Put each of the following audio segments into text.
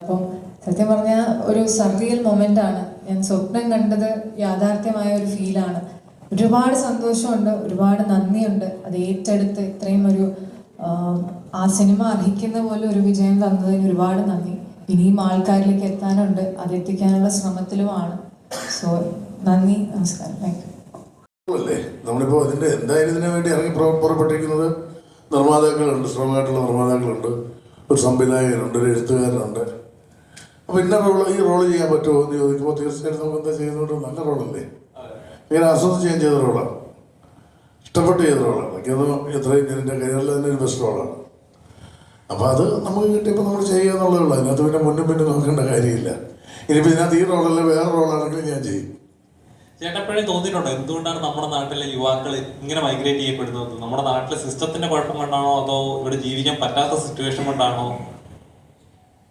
അപ്പം സത്യം പറഞ്ഞാൽ ഒരു സർറിയൽ മൊമെന്റ് ആണ്. ഞാൻ സ്വപ്നം കണ്ടത് യാഥാർത്ഥ്യമായ ഒരു ഫീലാണ്. ഒരുപാട് സന്തോഷമുണ്ട്, ഒരുപാട് നന്ദിയുണ്ട്. അത് ഏറ്റെടുത്ത് ഇത്രയും ഒരു ആ സിനിമ അർഹിക്കുന്ന പോലെ ഒരു വിജയം തന്നതിന് ഒരുപാട് നന്ദി. ഇനിയും ആൾക്കാരിലേക്ക് എത്താനുണ്ട്, അതെത്തിക്കാനുള്ള ശ്രമത്തിലുമാണ്. സോ നന്ദി, നമസ്കാരം, താങ്ക് യു. അല്ലേ നമ്മളിപ്പോൾ അതിൻ്റെ എന്തായാലും ഇതിനു വേണ്ടി ഇറങ്ങി പുറപ്പെട്ടിരിക്കുന്നത് നിർമ്മാതാക്കളുണ്ട്, സ്ട്രോങ്ങായിട്ടുള്ള നിർമ്മാതാക്കളുണ്ട്, ഒരു സംവിധായകനുണ്ട്, ഒരു എഴുത്തുകാരനുണ്ട്. അപ്പോൾ ഇന്ന ഈ റോള് ചെയ്യാൻ പറ്റുമോ എന്ന് ചോദിക്കുമ്പോൾ തീർച്ചയായിട്ടും നമുക്ക് എന്താ ചെയ്യുന്നത്? നല്ല റോളല്ലേ, ഇങ്ങനെ ആസ്വദിച്ച് ഞാൻ ചെയ്ത റോളാണ്, ഇഷ്ടപ്പെട്ട് ചെയ്ത റോളാണ്. എനിക്കത് എത്രയും എൻ്റെ കരിയറിൽ തന്നെ ഒരു ബെസ്റ്റ് റോളാണ്. അപ്പോൾ അത് നമുക്ക് കിട്ടിയപ്പോൾ നമ്മൾ ചെയ്യുക എന്നുള്ളതേ ഉള്ളൂ. അതിനകത്ത് പിന്നെ മുന്നും പിന്നെ നോക്കേണ്ട കാര്യമില്ല. ഇനിയിപ്പോൾ ഇതിനകത്ത് ഈ റോളല്ല വേറെ റോളാണെങ്കിലും ഞാൻ ചെയ്യും. ചേട്ടപ്പോഴും തോന്നിയിട്ടുണ്ടോ എന്തുകൊണ്ടാണ് നമ്മുടെ നാട്ടിലെ യുവാക്കൾ ഇങ്ങനെ മൈഗ്രേറ്റ് ചെയ്യപ്പെടുന്നത്? നമ്മുടെ നാട്ടിലെ സിസ്റ്റത്തിന്റെ കുഴപ്പം കൊണ്ടാണോ, അതോ ഇവിടെ ജീവിക്കാൻ പറ്റാത്ത സിറ്റുവേഷൻ കൊണ്ടാണോ?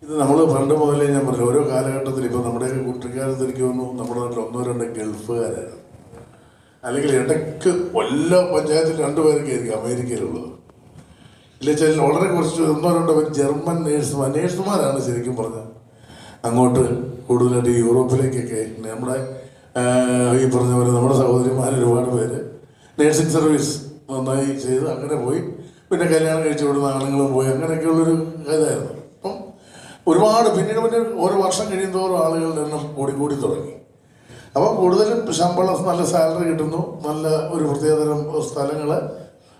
ഇത് നമ്മൾ പണ്ട് മുതലേ ഞാൻ പറഞ്ഞു, ഓരോ കാലഘട്ടത്തിൽ ഇപ്പോൾ നമ്മുടെ കുട്ടിക്കാലത്ത് എനിക്ക് തോന്നുന്നു നമ്മുടെ നാട്ടിൽ 1-2 ഗൾഫുകാരാണ്, അല്ലെങ്കിൽ ഇടയ്ക്ക് എല്ലാ പഞ്ചായത്തിൽ 2 പേരൊക്കെ ആയിരിക്കും അമേരിക്കയിലുള്ളത്. ഇല്ല ചില വളരെ കുറച്ച് 1-2 പേര് ജർമ്മൻ നേഴ്സുമാരാണ് ശരിക്കും പറഞ്ഞാൽ അങ്ങോട്ട് കൂടുതലായിട്ട് യൂറോപ്പിലേക്കൊക്കെ. നമ്മുടെ ഈ പറഞ്ഞ പോലെ നമ്മുടെ സഹോദരിമാർ ഒരുപാട് പേര് നേഴ്സിംഗ് സർവീസ് നന്നായി ചെയ്ത് അങ്ങനെ പോയി. പിന്നെ കല്യാണം കഴിച്ചു വിടുന്ന ആണുങ്ങളും പോയി. അങ്ങനെയൊക്കെയുള്ളൊരു ഇതായിരുന്നു. അപ്പം ഒരുപാട് പിന്നീട് ഓരോ വർഷം കഴിയുന്തോറും ആളുകളുടെ എണ്ണം കൂടി തുടങ്ങി. അപ്പോൾ കൂടുതലും ശമ്പളം, നല്ല സാലറി കിട്ടുന്നു, നല്ല ഒരു പ്രത്യേകതരം സ്ഥലങ്ങൾ.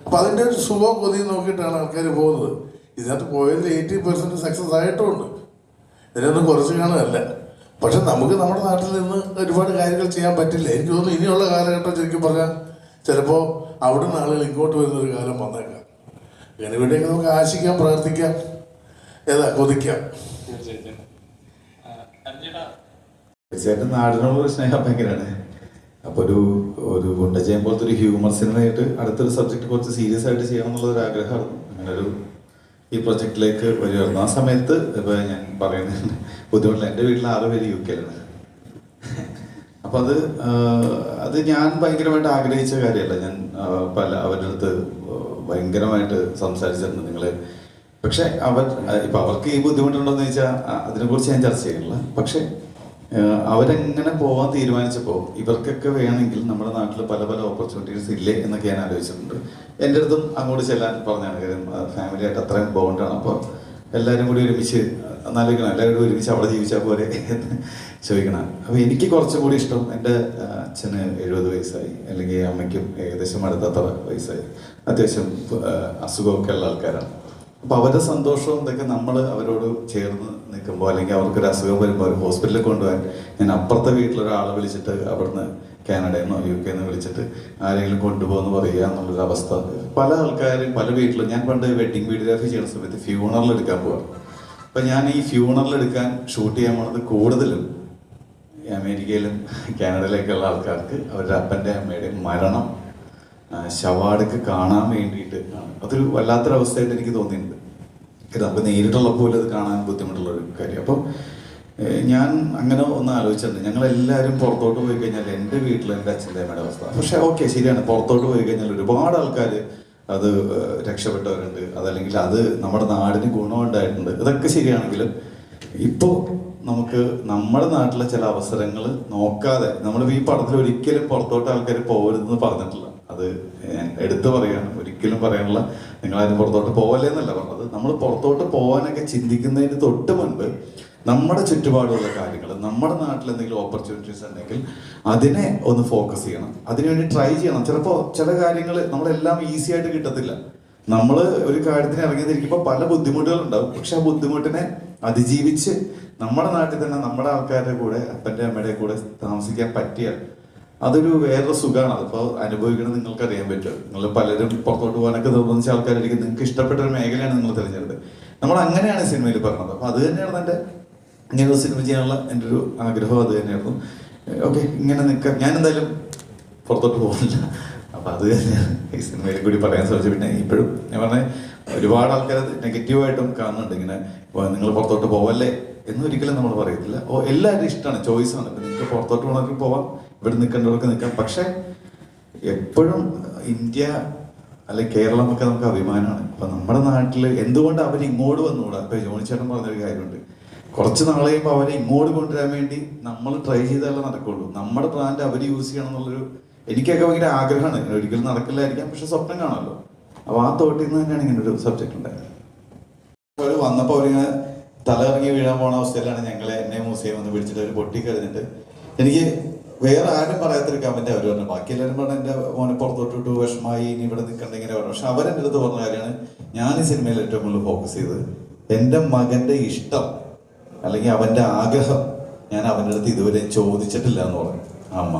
അപ്പോൾ അതിൻ്റെ ഒരു സുഖവും കൊതിയും നോക്കിയിട്ടാണ് ആൾക്കാർ പോകുന്നത്. ഇതിനകത്ത് പോയതിൽ 80% സക്സസ് ആയിട്ടുമുണ്ട്, ഇതിനൊന്നും കുറച്ച് കാണുകയല്ല. പക്ഷെ നമുക്ക് നമ്മുടെ നാട്ടിൽ നിന്ന് ഒരുപാട് കാര്യങ്ങൾ ചെയ്യാൻ പറ്റില്ല. എനിക്ക് തോന്നുന്നു ഇനിയുള്ള കാലഘട്ടം ശരിക്കും പറഞ്ഞാൽ ചിലപ്പോൾ അവിടെ നിന്ന് ആളുകൾ ഇങ്ങോട്ട് വരുന്നൊരു കാലം വന്നേക്കാം. ഇതിനു വേണ്ടിയൊക്കെ നമുക്ക് ആശിക്കാം, പ്രാർത്ഥിക്കാം, കൊതിക്കാം. തീർച്ചയായിട്ടും നാടിനോടുള്ള സ്നേഹം ഭയങ്കരമാണ്. അപ്പോൾ ഒരു ഗുണ്ടജയം പോലത്തെ ഒരു ഹ്യൂമർ സിനിമയായിട്ട് അടുത്തൊരു സബ്ജക്റ്റ് കുറച്ച് സീരിയസ് ആയിട്ട് ചെയ്യണം എന്നുള്ളൊരു ആഗ്രഹമായിരുന്നു. അങ്ങനെ ഈ പ്രൊജക്റ്റിലേക്ക് വരുമായിരുന്നു. ആ സമയത്ത് ഇപ്പോൾ ഞാൻ പറയുന്നത് ബുദ്ധിമുട്ടില്ല, എൻ്റെ വീട്ടിൽ 6 പേര് UK-ലാണ്. അപ്പം അത് ഞാൻ ഭയങ്കരമായിട്ട് ആഗ്രഹിച്ച കാര്യമല്ല. ഞാൻ അവരുടെ അടുത്ത് ഭയങ്കരമായിട്ട് സംസാരിച്ചിട്ടുണ്ട് നിങ്ങൾ. പക്ഷെ ഇപ്പം അവർക്ക് ഈ ബുദ്ധിമുട്ടുണ്ടോയെന്ന് ചോദിച്ചാൽ അതിനെക്കുറിച്ച് ഞാൻ ചർച്ച ചെയ്യുന്നില്ല. പക്ഷെ അവരെങ്ങനെ പോകാൻ തീരുമാനിച്ചപ്പോൾ ഇവർക്കൊക്കെ വേണമെങ്കിൽ നമ്മുടെ നാട്ടിൽ പല ഓപ്പർച്യൂണിറ്റീസ് ഇല്ലേ എന്നൊക്കെ ഞാൻ ആലോചിച്ചിട്ടുണ്ട്. എൻ്റെ അടുത്തും അങ്ങോട്ട് ചെല്ലാൻ പറഞ്ഞാണ്. കാര്യം ഫാമിലിയായിട്ട് അത്രയും ബോണ്ടാണ്. അപ്പോൾ എല്ലാവരും കൂടി ഒരുമിച്ച് എന്നാലോചിക്കണം, എല്ലാവരും കൂടി ഒരുമിച്ച് അവിടെ ജീവിച്ചാൽ പോലെ എന്ന് ചോദിക്കണം. അപ്പോൾ എനിക്ക് കുറച്ചും കൂടി ഇഷ്ടം, എൻ്റെ അച്ഛന് 70 വയസ്സായി, അല്ലെങ്കിൽ അമ്മയ്ക്കും ഏകദേശം അടുത്തത്ര വയസ്സായി, അത്യാവശ്യം അസുഖമൊക്കെ ഉള്ള ആൾക്കാരാണ്. അപ്പോൾ അവരുടെ സന്തോഷവും ഇതൊക്കെ നമ്മൾ അവരോട് ചേർന്ന് നിൽക്കുമ്പോൾ, അല്ലെങ്കിൽ അവർക്കൊരു അസുഖം വരുമ്പോൾ അവർ ഹോസ്പിറ്റലിൽ കൊണ്ടുപോകാൻ ഞാൻ അപ്പുറത്തെ വീട്ടിലൊരാളെ വിളിച്ചിട്ട് അവിടുന്ന് കാനഡയിൽ നിന്നോ UK-യിൽ നിന്ന് വിളിച്ചിട്ട് ആരെങ്കിലും കൊണ്ടുപോകുമെന്ന് പറയുക എന്നുള്ളൊരു അവസ്ഥ പല ആൾക്കാരും പല വീട്ടിലും. ഞാൻ പണ്ട് വെഡിങ് വീഡിയോഗ്രാഫി ചെയ്യുന്ന സമയത്ത് ഫ്യൂണറൽ എടുക്കാൻ പോവാം. അപ്പം ഞാൻ ഈ ഫ്യൂണറൽ എടുക്കാൻ ഷൂട്ട് ചെയ്യാൻ പോണത് കൂടുതലും അമേരിക്കയിലും കാനഡയിലേക്കുള്ള ആൾക്കാർക്ക് അവരുടെ അപ്പൻ്റെ അമ്മയുടെയും മരണം ശവാടക്ക് കാണാൻ വേണ്ടിയിട്ട് ആണ്. അതൊരു വല്ലാത്തൊരവസ്ഥയായിട്ട് എനിക്ക് തോന്നിയിട്ടുണ്ട്. ഇത് നമുക്ക് നേരിട്ടുള്ളപ്പോൾ അത് കാണാൻ ബുദ്ധിമുട്ടുള്ളൊരു കാര്യം. അപ്പം ഞാൻ അങ്ങനെ ഒന്ന് ആലോചിച്ചിട്ടുണ്ട്. ഞങ്ങളെല്ലാവരും പുറത്തോട്ട് പോയി കഴിഞ്ഞാൽ എൻ്റെ വീട്ടിൽ എൻ്റെ അച്ഛൻ്റെ അമ്മയുടെ അവസ്ഥ. പക്ഷെ ഓക്കെ, ശരിയാണ്, പുറത്തോട്ട് പോയി കഴിഞ്ഞാൽ ഒരുപാട് ആൾക്കാർ അത് രക്ഷപ്പെട്ടവരുണ്ട്, അതല്ലെങ്കിൽ അത് നമ്മുടെ നാടിന് ഗുണമുണ്ടായിട്ടുണ്ട്. ഇതൊക്കെ ശരിയാണെങ്കിലും ഇപ്പോൾ നമുക്ക് നമ്മുടെ നാട്ടിലെ ചില അവസരങ്ങൾ നോക്കാതെ, നമ്മളിപ്പോൾ ഈ പടത്തിൽ ഒരിക്കലും പുറത്തോട്ട് ആൾക്കാർ പോകരുതെന്ന് പറഞ്ഞിട്ടില്ല. അത് ഞാൻ എടുത്തു പറയുകയാണ്, ഒരിക്കലും പറയാനുള്ള നിങ്ങളാരും പുറത്തോട്ട് പോകല്ലേ എന്നല്ല പറഞ്ഞത്. നമ്മൾ പുറത്തോട്ട് പോകാനൊക്കെ ചിന്തിക്കുന്നതിന് തൊട്ട് മുൻപ് നമ്മുടെ ചുറ്റുപാടുള്ള കാര്യങ്ങൾ, നമ്മുടെ നാട്ടിൽ എന്തെങ്കിലും ഓപ്പർച്യൂണിറ്റീസ് ഉണ്ടെങ്കിൽ അതിനെ ഒന്ന് ഫോക്കസ് ചെയ്യണം, അതിനുവേണ്ടി ട്രൈ ചെയ്യണം. ചിലപ്പോൾ ചില കാര്യങ്ങൾ നമ്മളെല്ലാം ഈസി ആയിട്ട് കിട്ടത്തില്ല. നമ്മൾ ഒരു കാര്യത്തിന് ഇറങ്ങിയിരിക്കുമ്പോൾ പല ബുദ്ധിമുട്ടുകളുണ്ടാവും. പക്ഷെ ആ ബുദ്ധിമുട്ടിനെ അതിജീവിച്ച് നമ്മുടെ നാട്ടിൽ തന്നെ നമ്മുടെ ആൾക്കാരുടെ കൂടെ, അപ്പൻ്റെ അമ്മയുടെ കൂടെ താമസിക്കാൻ പറ്റിയാൽ അതൊരു വേറൊരു സുഖമാണ്. അതിപ്പോൾ അനുഭവിക്കണം, നിങ്ങൾക്ക് അറിയാൻ പറ്റും. നിങ്ങൾ പലരും പുറത്തോട്ട് പോകാനൊക്കെ നിർബന്ധിച്ച ആൾക്കാരായിരിക്കും. നിങ്ങൾക്ക് ഇഷ്ടപ്പെട്ട ഒരു മേഖലയാണ് നിങ്ങൾ തിരഞ്ഞെടുത്തത്. നമ്മൾ അങ്ങനെയാണ് സിനിമയിൽ പറഞ്ഞത്. അപ്പോൾ അത് തന്നെയാണ് എൻ്റെ ഇങ്ങനെ ഒരു സിനിമ ചെയ്യാനുള്ള എൻ്റെ ഒരു ആഗ്രഹം. അത് തന്നെയായിരുന്നു. ഓക്കെ, ഇങ്ങനെ നിൽക്കാം, ഞാൻ എന്തായാലും പുറത്തോട്ട് പോകുന്നില്ല. അപ്പം അത് തന്നെയാണ് ഈ സിനിമയിൽ കൂടി പറയാൻ സാധിച്ചത്. പിന്നെ ഇപ്പോഴും ഞാൻ പറഞ്ഞ ഒരുപാട് ആൾക്കാർ നെഗറ്റീവായിട്ടും കാണുന്നുണ്ട്. ഇങ്ങനെ നിങ്ങൾ പുറത്തോട്ട് പോവല്ലേ എന്നൊരിക്കലും നമ്മൾ പറയത്തില്ല. എല്ലാവരും ഇഷ്ടമാണ്, ചോയ്സാണ്. ഇപ്പം നിങ്ങൾക്ക് പുറത്തോട്ട് പോകണമെങ്കിൽ പോവാം, ഇവിടെ നിൽക്കേണ്ടവർക്ക് നിൽക്കാം. പക്ഷെ എപ്പോഴും ഇന്ത്യ അല്ലെങ്കിൽ കേരളം ഒക്കെ നമുക്ക് അഭിമാനമാണ്. അപ്പം നമ്മുടെ നാട്ടിൽ എന്തുകൊണ്ട് അവർ ഇങ്ങോട്ട് വന്നുകൂടാ? ഇപ്പം ജോണിച്ചേട്ടൻ പറഞ്ഞൊരു കാര്യമുണ്ട്, കുറച്ച് നാൾ കഴിയുമ്പോൾ അവരെ ഇങ്ങോട്ട് കൊണ്ടുവരാൻ വേണ്ടി നമ്മൾ ട്രൈ ചെയ്താലേ നടക്കുള്ളൂ. നമ്മുടെ ബ്രാൻഡ് അവർ യൂസ് ചെയ്യണം എന്നുള്ളൊരു എനിക്കൊക്കെ ഭയങ്കര ആഗ്രഹമാണ്. ഇങ്ങനെ ഒരിക്കലും നടക്കില്ലായിരിക്കാം, പക്ഷെ സ്വപ്നം കാണാമല്ലോ. അപ്പോൾ ആ തോട്ടിൽ നിന്ന് തന്നെയാണ് ഇങ്ങനെ ഒരു സബ്ജക്റ്റ് ഉണ്ടായത്. അവർ വന്നപ്പോൾ അവരിങ്ങനെ തലയിറങ്ങി വീഴാൻ പോണ അവസ്ഥയിലാണ് എന്നെ മ്യൂസിയം വന്ന് പിടിച്ചിട്ട് അവർ പൊട്ടിക്കഴിഞ്ഞിട്ട് എനിക്ക് വേറെ ആരും പറയാത്തൊരു കമന്റ് അവർ പറഞ്ഞു. ബാക്കി എല്ലാവരും പറഞ്ഞു എൻ്റെ മോനെ പുറത്തോട്ടിട്ട് വിഷമായി, ഇനി ഇവിടെ നിൽക്കണ്ട ഇങ്ങനെ പറഞ്ഞു. പക്ഷെ അവരെൻ്റെ അടുത്ത് പറഞ്ഞ കാര്യമാണ്, ഞാൻ ഈ സിനിമയിൽ ഏറ്റവും കൂടുതൽ ഫോക്കസ് ചെയ്തത് എൻ്റെ മകൻ്റെ ഇഷ്ടം അല്ലെങ്കിൽ അവൻ്റെ ആഗ്രഹം ഞാൻ അവൻ്റെ അടുത്ത് ഇതുവരെ ചോദിച്ചിട്ടില്ല എന്ന് പറഞ്ഞു അമ്മ.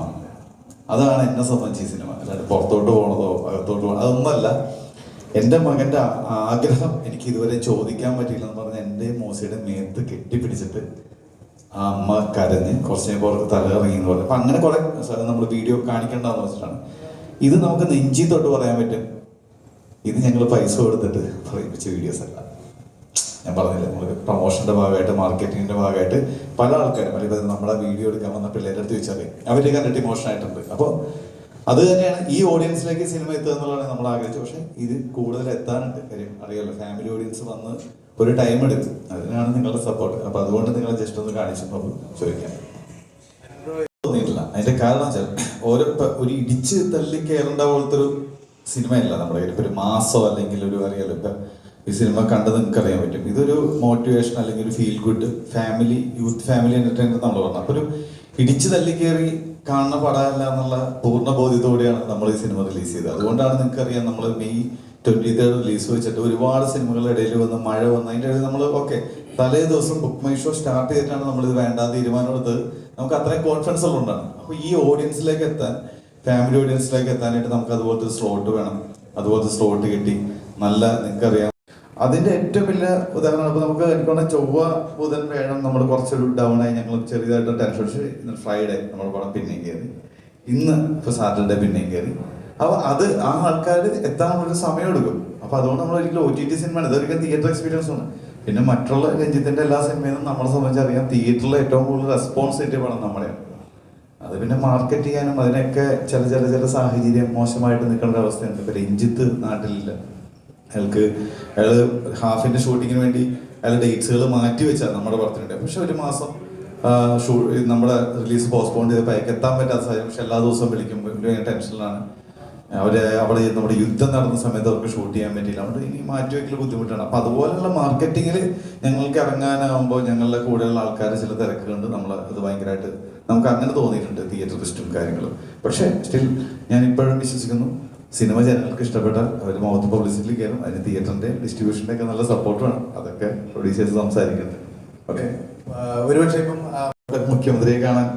അതാണ് എന്നെ സംബന്ധിച്ച് ഈ സിനിമ. അല്ലാണ്ട് പുറത്തോട്ട് പോകണതോ അകത്തോട്ട് പോകണോ അതൊന്നുമല്ല. എൻ്റെ മകൻ്റെ ആഗ്രഹം എനിക്ക് ഇതുവരെ ചോദിക്കാൻ പറ്റിയില്ല എന്ന് പറഞ്ഞ് എൻ്റെ മോശയുടെ മേത്ത് കെട്ടിപ്പിടിച്ചിട്ട് ആ അമ്മ കരഞ്ഞ് കുറച്ച് കഴിയുമ്പോൾ തലയിറങ്ങി എന്ന് പറഞ്ഞു. അപ്പം അങ്ങനെ കുറെ നമ്മൾ വീഡിയോ കാണിക്കേണ്ടതെന്ന് വെച്ചിട്ടാണ്. ഇത് നമുക്ക് നെഞ്ചി തൊട്ട് പറയാൻ പറ്റും, ഇത് ഞങ്ങൾ പൈസ കൊടുത്തിട്ട് പറയിപ്പിച്ച വീഡിയോസ് അല്ല. ഞാൻ പറഞ്ഞില്ല, നമ്മൾ പ്രൊമോഷൻ്റെ ഭാഗമായിട്ട് മാർക്കറ്റിങ്ങിൻ്റെ ഭാഗമായിട്ട് പല ആൾക്കാരും അല്ലെങ്കിൽ നമ്മളെ വീഡിയോ എടുക്കാൻ വന്ന പിള്ളേരുടെ അടുത്ത് ചോദിച്ചാൽ അവർ കണ്ടിട്ട് ഇമോഷൻ ആയിട്ടുണ്ട്. അപ്പോൾ അത് തന്നെയാണ് ഈ ഓഡിയൻസിലേക്ക് സിനിമ എത്തുക എന്നുള്ളതാണ് നമ്മൾ ആഗ്രഹിച്ചത്. പക്ഷേ ഇത് കൂടുതൽ എത്താനുണ്ട്. കാര്യം അറിയാമല്ലോ, ഫാമിലി ഓഡിയൻസ് വന്ന് ഒരു ടൈം എടുക്കും. അതിനാണ് നിങ്ങളുടെ സപ്പോർട്ട്. അപ്പോൾ അതുകൊണ്ട് നിങ്ങൾ ജസ്റ്റ് ഒന്ന് കാണിച്ചപ്പോൾ ചോദിക്കാം തോന്നിയിട്ടില്ല. അതിന്റെ കാരണം വെച്ചാൽ ഒരു ഇടിച്ച് തള്ളി കയറേണ്ട പോലത്തെ ഒരു സിനിമയല്ല നമ്മുടെ കയ്യിൽ. ഇപ്പൊ ഒരു മാസോ അല്ലെങ്കിൽ ഒരു അറിയാലോ, ഇപ്പൊ ഈ സിനിമ കണ്ടത് നിങ്ങൾക്ക് അറിയാൻ പറ്റും. ഇതൊരു മോട്ടിവേഷൻ അല്ലെങ്കിൽ ഒരു feel good family youth family entertainment നമ്മൾ പറഞ്ഞു. അപ്പൊ ഒരു ഇടിച്ചു തള്ളി കയറി കാണുന്ന പടമല്ല എന്നുള്ള പൂർണ്ണ ബോധ്യത്തോടെയാണ് നമ്മൾ ഈ സിനിമ റിലീസ് ചെയ്തത്. അതുകൊണ്ടാണ് നിങ്ങൾക്കറിയാം, നമ്മൾ May 23 റിലീസ് വെച്ചിട്ട് ഒരുപാട് സിനിമകളുടെ ഇടയിൽ വന്ന് മഴ വന്ന് അതിൻ്റെ ഇടയിൽ നമ്മൾ തലേ ദിവസം ബുക്ക് മൈ ഷോ സ്റ്റാർട്ട് ചെയ്തിട്ടാണ് നമ്മളിത് വേണ്ടാതെ തീരുമാനമെടുത്ത്. നമുക്ക് അത്രയും കോൺഫിഡൻസ് ഉള്ളതുകൊണ്ടാണ്. അപ്പോൾ ഈ ഓഡിയൻസിലേക്ക് എത്താൻ, ഫാമിലി ഓഡിയൻസിലേക്ക് എത്താനായിട്ട് നമുക്ക് അതുപോലത്തെ ഒരു സ്ലോട്ട് വേണം. അതുപോലത്തെ സ്ലോട്ട് കിട്ടി. നല്ല നിങ്ങൾക്കറിയാം അതിന്റെ ഏറ്റവും വലിയ ഉദാഹരണം ഇപ്പോൾ നമുക്ക് എനിക്കൊന്ന് ചൊവ്വ ബുധൻ വേണം നമ്മൾ കുറച്ചൊരു ഡൗൺ ആയി, ഞങ്ങൾ ചെറിയതായിട്ട് ടെൻഷൻ അടിച്ച് ഇന്ന് ഫ്രൈഡേ നമ്മുടെ പടം പിന്നെയും കയറി, ഇന്ന് ഇപ്പോൾ സാറ്റർഡേ പിന്നെയും കയറി. അപ്പോൾ അത് ആ ആൾക്കാർ എത്താനുള്ളൊരു സമയം എടുക്കും. അപ്പോൾ അതുകൊണ്ട് നമ്മൾ ഒരിക്കലും OTT സിനിമയാണ്, ഇതൊരിക്കലും തിയേറ്റർ എക്സ്പീരിയൻസ് ആണ്. പിന്നെ മറ്റുള്ള രഞ്ജിത്തിന്റെ എല്ലാ സിനിമയും നമ്മളെ സംബന്ധിച്ച് അറിയാം, തിയേറ്ററിൽ ഏറ്റവും കൂടുതൽ റെസ്പോൺസിബിലിറ്റി വേണം നമ്മുടെയാണ്. അത് പിന്നെ മാർക്കറ്റ് ചെയ്യാനും അതിനൊക്കെ ചില സാഹചര്യം മോശമായിട്ട് നിൽക്കേണ്ട അവസ്ഥയുണ്ട്. ഇപ്പം രഞ്ജിത്ത് നാട്ടിലില്ല. അയാൾ ഹാഫിന്റെ ഷൂട്ടിങ്ങിന് വേണ്ടി അയാൾ ഡേറ്റ്സുകൾ മാറ്റി വെച്ചാൽ നമ്മുടെ പടത്തിനുണ്ട്. പക്ഷെ ഒരു മാസം നമ്മുടെ റിലീസ് പോസ്റ്റ്പോൺ ചെയ്തപ്പോൾ അയക്ക് എത്താൻ പറ്റാത്ത സാഹചര്യം. പക്ഷെ എല്ലാ ദിവസവും വിളിക്കുമ്പോൾ ടെൻഷനിലാണ്. അവിടെ നമ്മുടെ യുദ്ധം നടന്ന സമയത്ത് അവർക്ക് ഷൂട്ട് ചെയ്യാൻ പറ്റിയില്ല. അതുകൊണ്ട് ഇനി മാറ്റി വയ്ക്കൽ ബുദ്ധിമുട്ടാണ്. അപ്പം അതുപോലെയുള്ള മാർക്കറ്റിങ്ങിൽ ഞങ്ങൾക്ക് ഇറങ്ങാനാകുമ്പോൾ ഞങ്ങളുടെ കൂടെയുള്ള ആൾക്കാർ ചില തിരക്കുകളുണ്ട്. നമ്മൾ അത് ഭയങ്കരമായിട്ട് നമുക്ക് അങ്ങനെ തോന്നിയിട്ടുണ്ട്, തിയേറ്റർ ലിസ്റ്റും കാര്യങ്ങളും. പക്ഷേ സ്റ്റിൽ ഞാൻ ഇപ്പോഴും വിശ്വസിക്കുന്നു, സിനിമ ജനങ്ങൾക്ക് ഇഷ്ടപ്പെട്ടാൽ അവർ മൗത്ത് പബ്ലിസിറ്റി കയറും. അതിന് തിയേറ്ററിന്റെ ഡിസ്ട്രിബ്യൂഷന്റെ ഒക്കെ നല്ല സപ്പോർട്ട് വേണം. അതൊക്കെ പ്രൊഡ്യൂസേഴ്സ് സംസാരിക്കുന്നുണ്ട്. ഓക്കെ, ഒരുപക്ഷെ ഇപ്പം മുഖ്യമന്ത്രിയെ കാണാൻ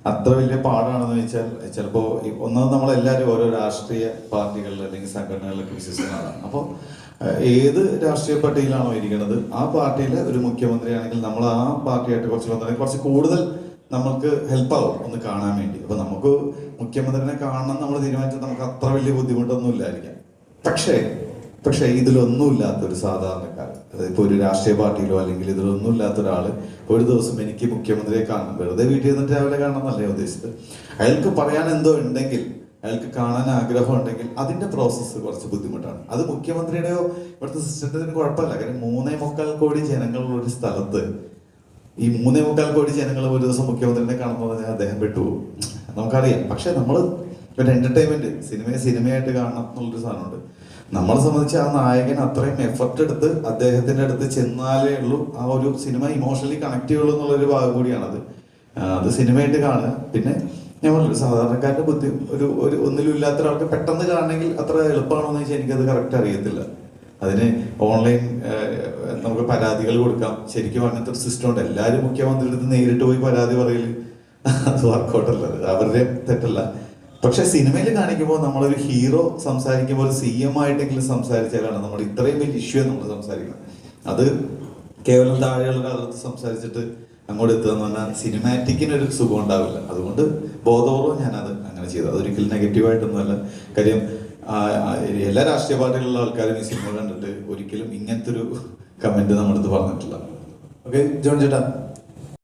അത്ര വലിയ പാടാണെന്ന് വെച്ചാൽ ചിലപ്പോൾ ഒന്നാമത് നമ്മളെല്ലാവരും ഓരോ രാഷ്ട്രീയ പാർട്ടികളിൽ അല്ലെങ്കിൽ സംഘടനകളിലൊക്കെ വിശ്വസിക്കുന്നതാണ്. അപ്പോൾ ഏത് രാഷ്ട്രീയ പാർട്ടിയിലാണോ ഇരിക്കുന്നത് ആ പാർട്ടിയിലെ ഒരു മുഖ്യമന്ത്രിയാണെങ്കിൽ നമ്മൾ ആ പാർട്ടിയായിട്ട് കുറച്ച് കൂടുതൽ നമുക്ക് ഹെൽപ്പാവും ഒന്ന് കാണാൻ വേണ്ടി. അപ്പൊ നമുക്ക് മുഖ്യമന്ത്രിനെ കാണണം നമ്മൾ തീരുമാനിച്ചാൽ നമുക്ക് അത്ര വലിയ ബുദ്ധിമുട്ടൊന്നും ഇല്ലായിരിക്കാം. പക്ഷേ ഇതിലൊന്നുമില്ലാത്ത ഒരു സാധാരണക്കാരൻ, അതായത് ഇപ്പോൾ ഒരു രാഷ്ട്രീയ പാർട്ടിയിലോ അല്ലെങ്കിൽ ഇതിലൊന്നും ഇല്ലാത്ത ഒരാള് ഒരു ദിവസം എനിക്ക് മുഖ്യമന്ത്രിയെ കാണണം, വെറുതെ വീട്ടിൽ നിന്നിട്ട് രാവിലെ കാണണം എന്നല്ലേ ഉദ്ദേശിച്ചത്. അയാൾക്ക് പറയാൻ എന്തോ ഉണ്ടെങ്കിൽ, അയാൾക്ക് കാണാൻ ആഗ്രഹം ഉണ്ടെങ്കിൽ അതിന്റെ പ്രോസസ്സ് കുറച്ച് ബുദ്ധിമുട്ടാണ്. അത് മുഖ്യമന്ത്രിയുടെയോ ഇവിടുത്തെ സിസ്റ്റത്തിന് കുഴപ്പമില്ല. കാര്യം 3.25 കോടി ജനങ്ങളുള്ള ഒരു സ്ഥലത്ത് ഈ 3.25 കോടി ജനങ്ങൾ ഒരു ദിവസം മുഖ്യമന്ത്രിനെ കാണുമ്പോൾ പറഞ്ഞാൽ അദ്ദേഹം വിട്ടുപോകും, നമുക്കറിയാം. പക്ഷെ നമ്മൾ ഒരു എന്റർടൈൻമെന്റ് സിനിമയായിട്ട് കാണണം എന്നുള്ളൊരു സാധനമുണ്ട്. നമ്മളെ സംബന്ധിച്ച് ആ നായകൻ അത്രയും എഫർട്ട് എടുത്ത് അദ്ദേഹത്തിന്റെ അടുത്ത് ചെന്നാലേ ഉള്ളൂ ആ ഒരു സിനിമ ഇമോഷണലി കണക്ട് ചെയ്യുള്ളൂ എന്നുള്ളൊരു ഭാഗം കൂടിയാണത്. അത് സിനിമയായിട്ട് കാണുക. പിന്നെ ഞാൻ പറഞ്ഞു, സാധാരണക്കാരുടെ ബുദ്ധി ഒരു ഒന്നിലും ഇല്ലാത്ത ഒരാൾക്ക് പെട്ടെന്ന് കാണണമെങ്കിൽ അത്ര എളുപ്പമാണോ എന്ന് വെച്ചാൽ എനിക്കത് കറക്റ്റ് അറിയത്തില്ല. അതിന് ഓൺലൈൻ നമുക്ക് പരാതികൾ കൊടുക്കാം. ശരിക്കും അങ്ങനത്തെ ഒരു സിസ്റ്റം ഉണ്ട്. എല്ലാവരും മുഖ്യമന്ത്രിയുടെ അടുത്ത് നേരിട്ട് പോയി പരാതി പറയല് അത് വർക്കൗട്ടല്ല, അവരുടെ തെറ്റല്ല. പക്ഷെ സിനിമയിൽ കാണിക്കുമ്പോൾ നമ്മളൊരു ഹീറോ സംസാരിക്കുമ്പോൾ ഒരു CM ആയിട്ടെങ്കിലും സംസാരിച്ചാലാണ് നമ്മൾ ഇത്രയും വലിയ ഇഷ്യൂ നമ്മൾ സംസാരിക്കുന്നത്. അത് കേവലം താഴെയുള്ള ഒരാളടുത്ത് സംസാരിച്ചിട്ട് അങ്ങോട്ട് എത്തുക എന്ന് പറഞ്ഞാൽ സിനിമാറ്റിക്കിനൊരു സുഖം ഉണ്ടാവില്ല. അതുകൊണ്ട് ബോധപൂർവ്വം ഞാനത് അങ്ങനെ ചെയ്തു. അതൊരിക്കലും നെഗറ്റീവായിട്ടൊന്നുമല്ല. കാര്യം എല്ലാ രാഷ്ട്രീയ പാർട്ടികളിലുള്ള ആൾക്കാരും ഈ സിനിമ കണ്ടിട്ട് ഒരിക്കലും ഇങ്ങനത്തെ ഒരു കമന്റ് നമ്മളടുത്ത് പറഞ്ഞിട്ടില്ല. ഓക്കെ, ജോൺ ചേട്ടാ,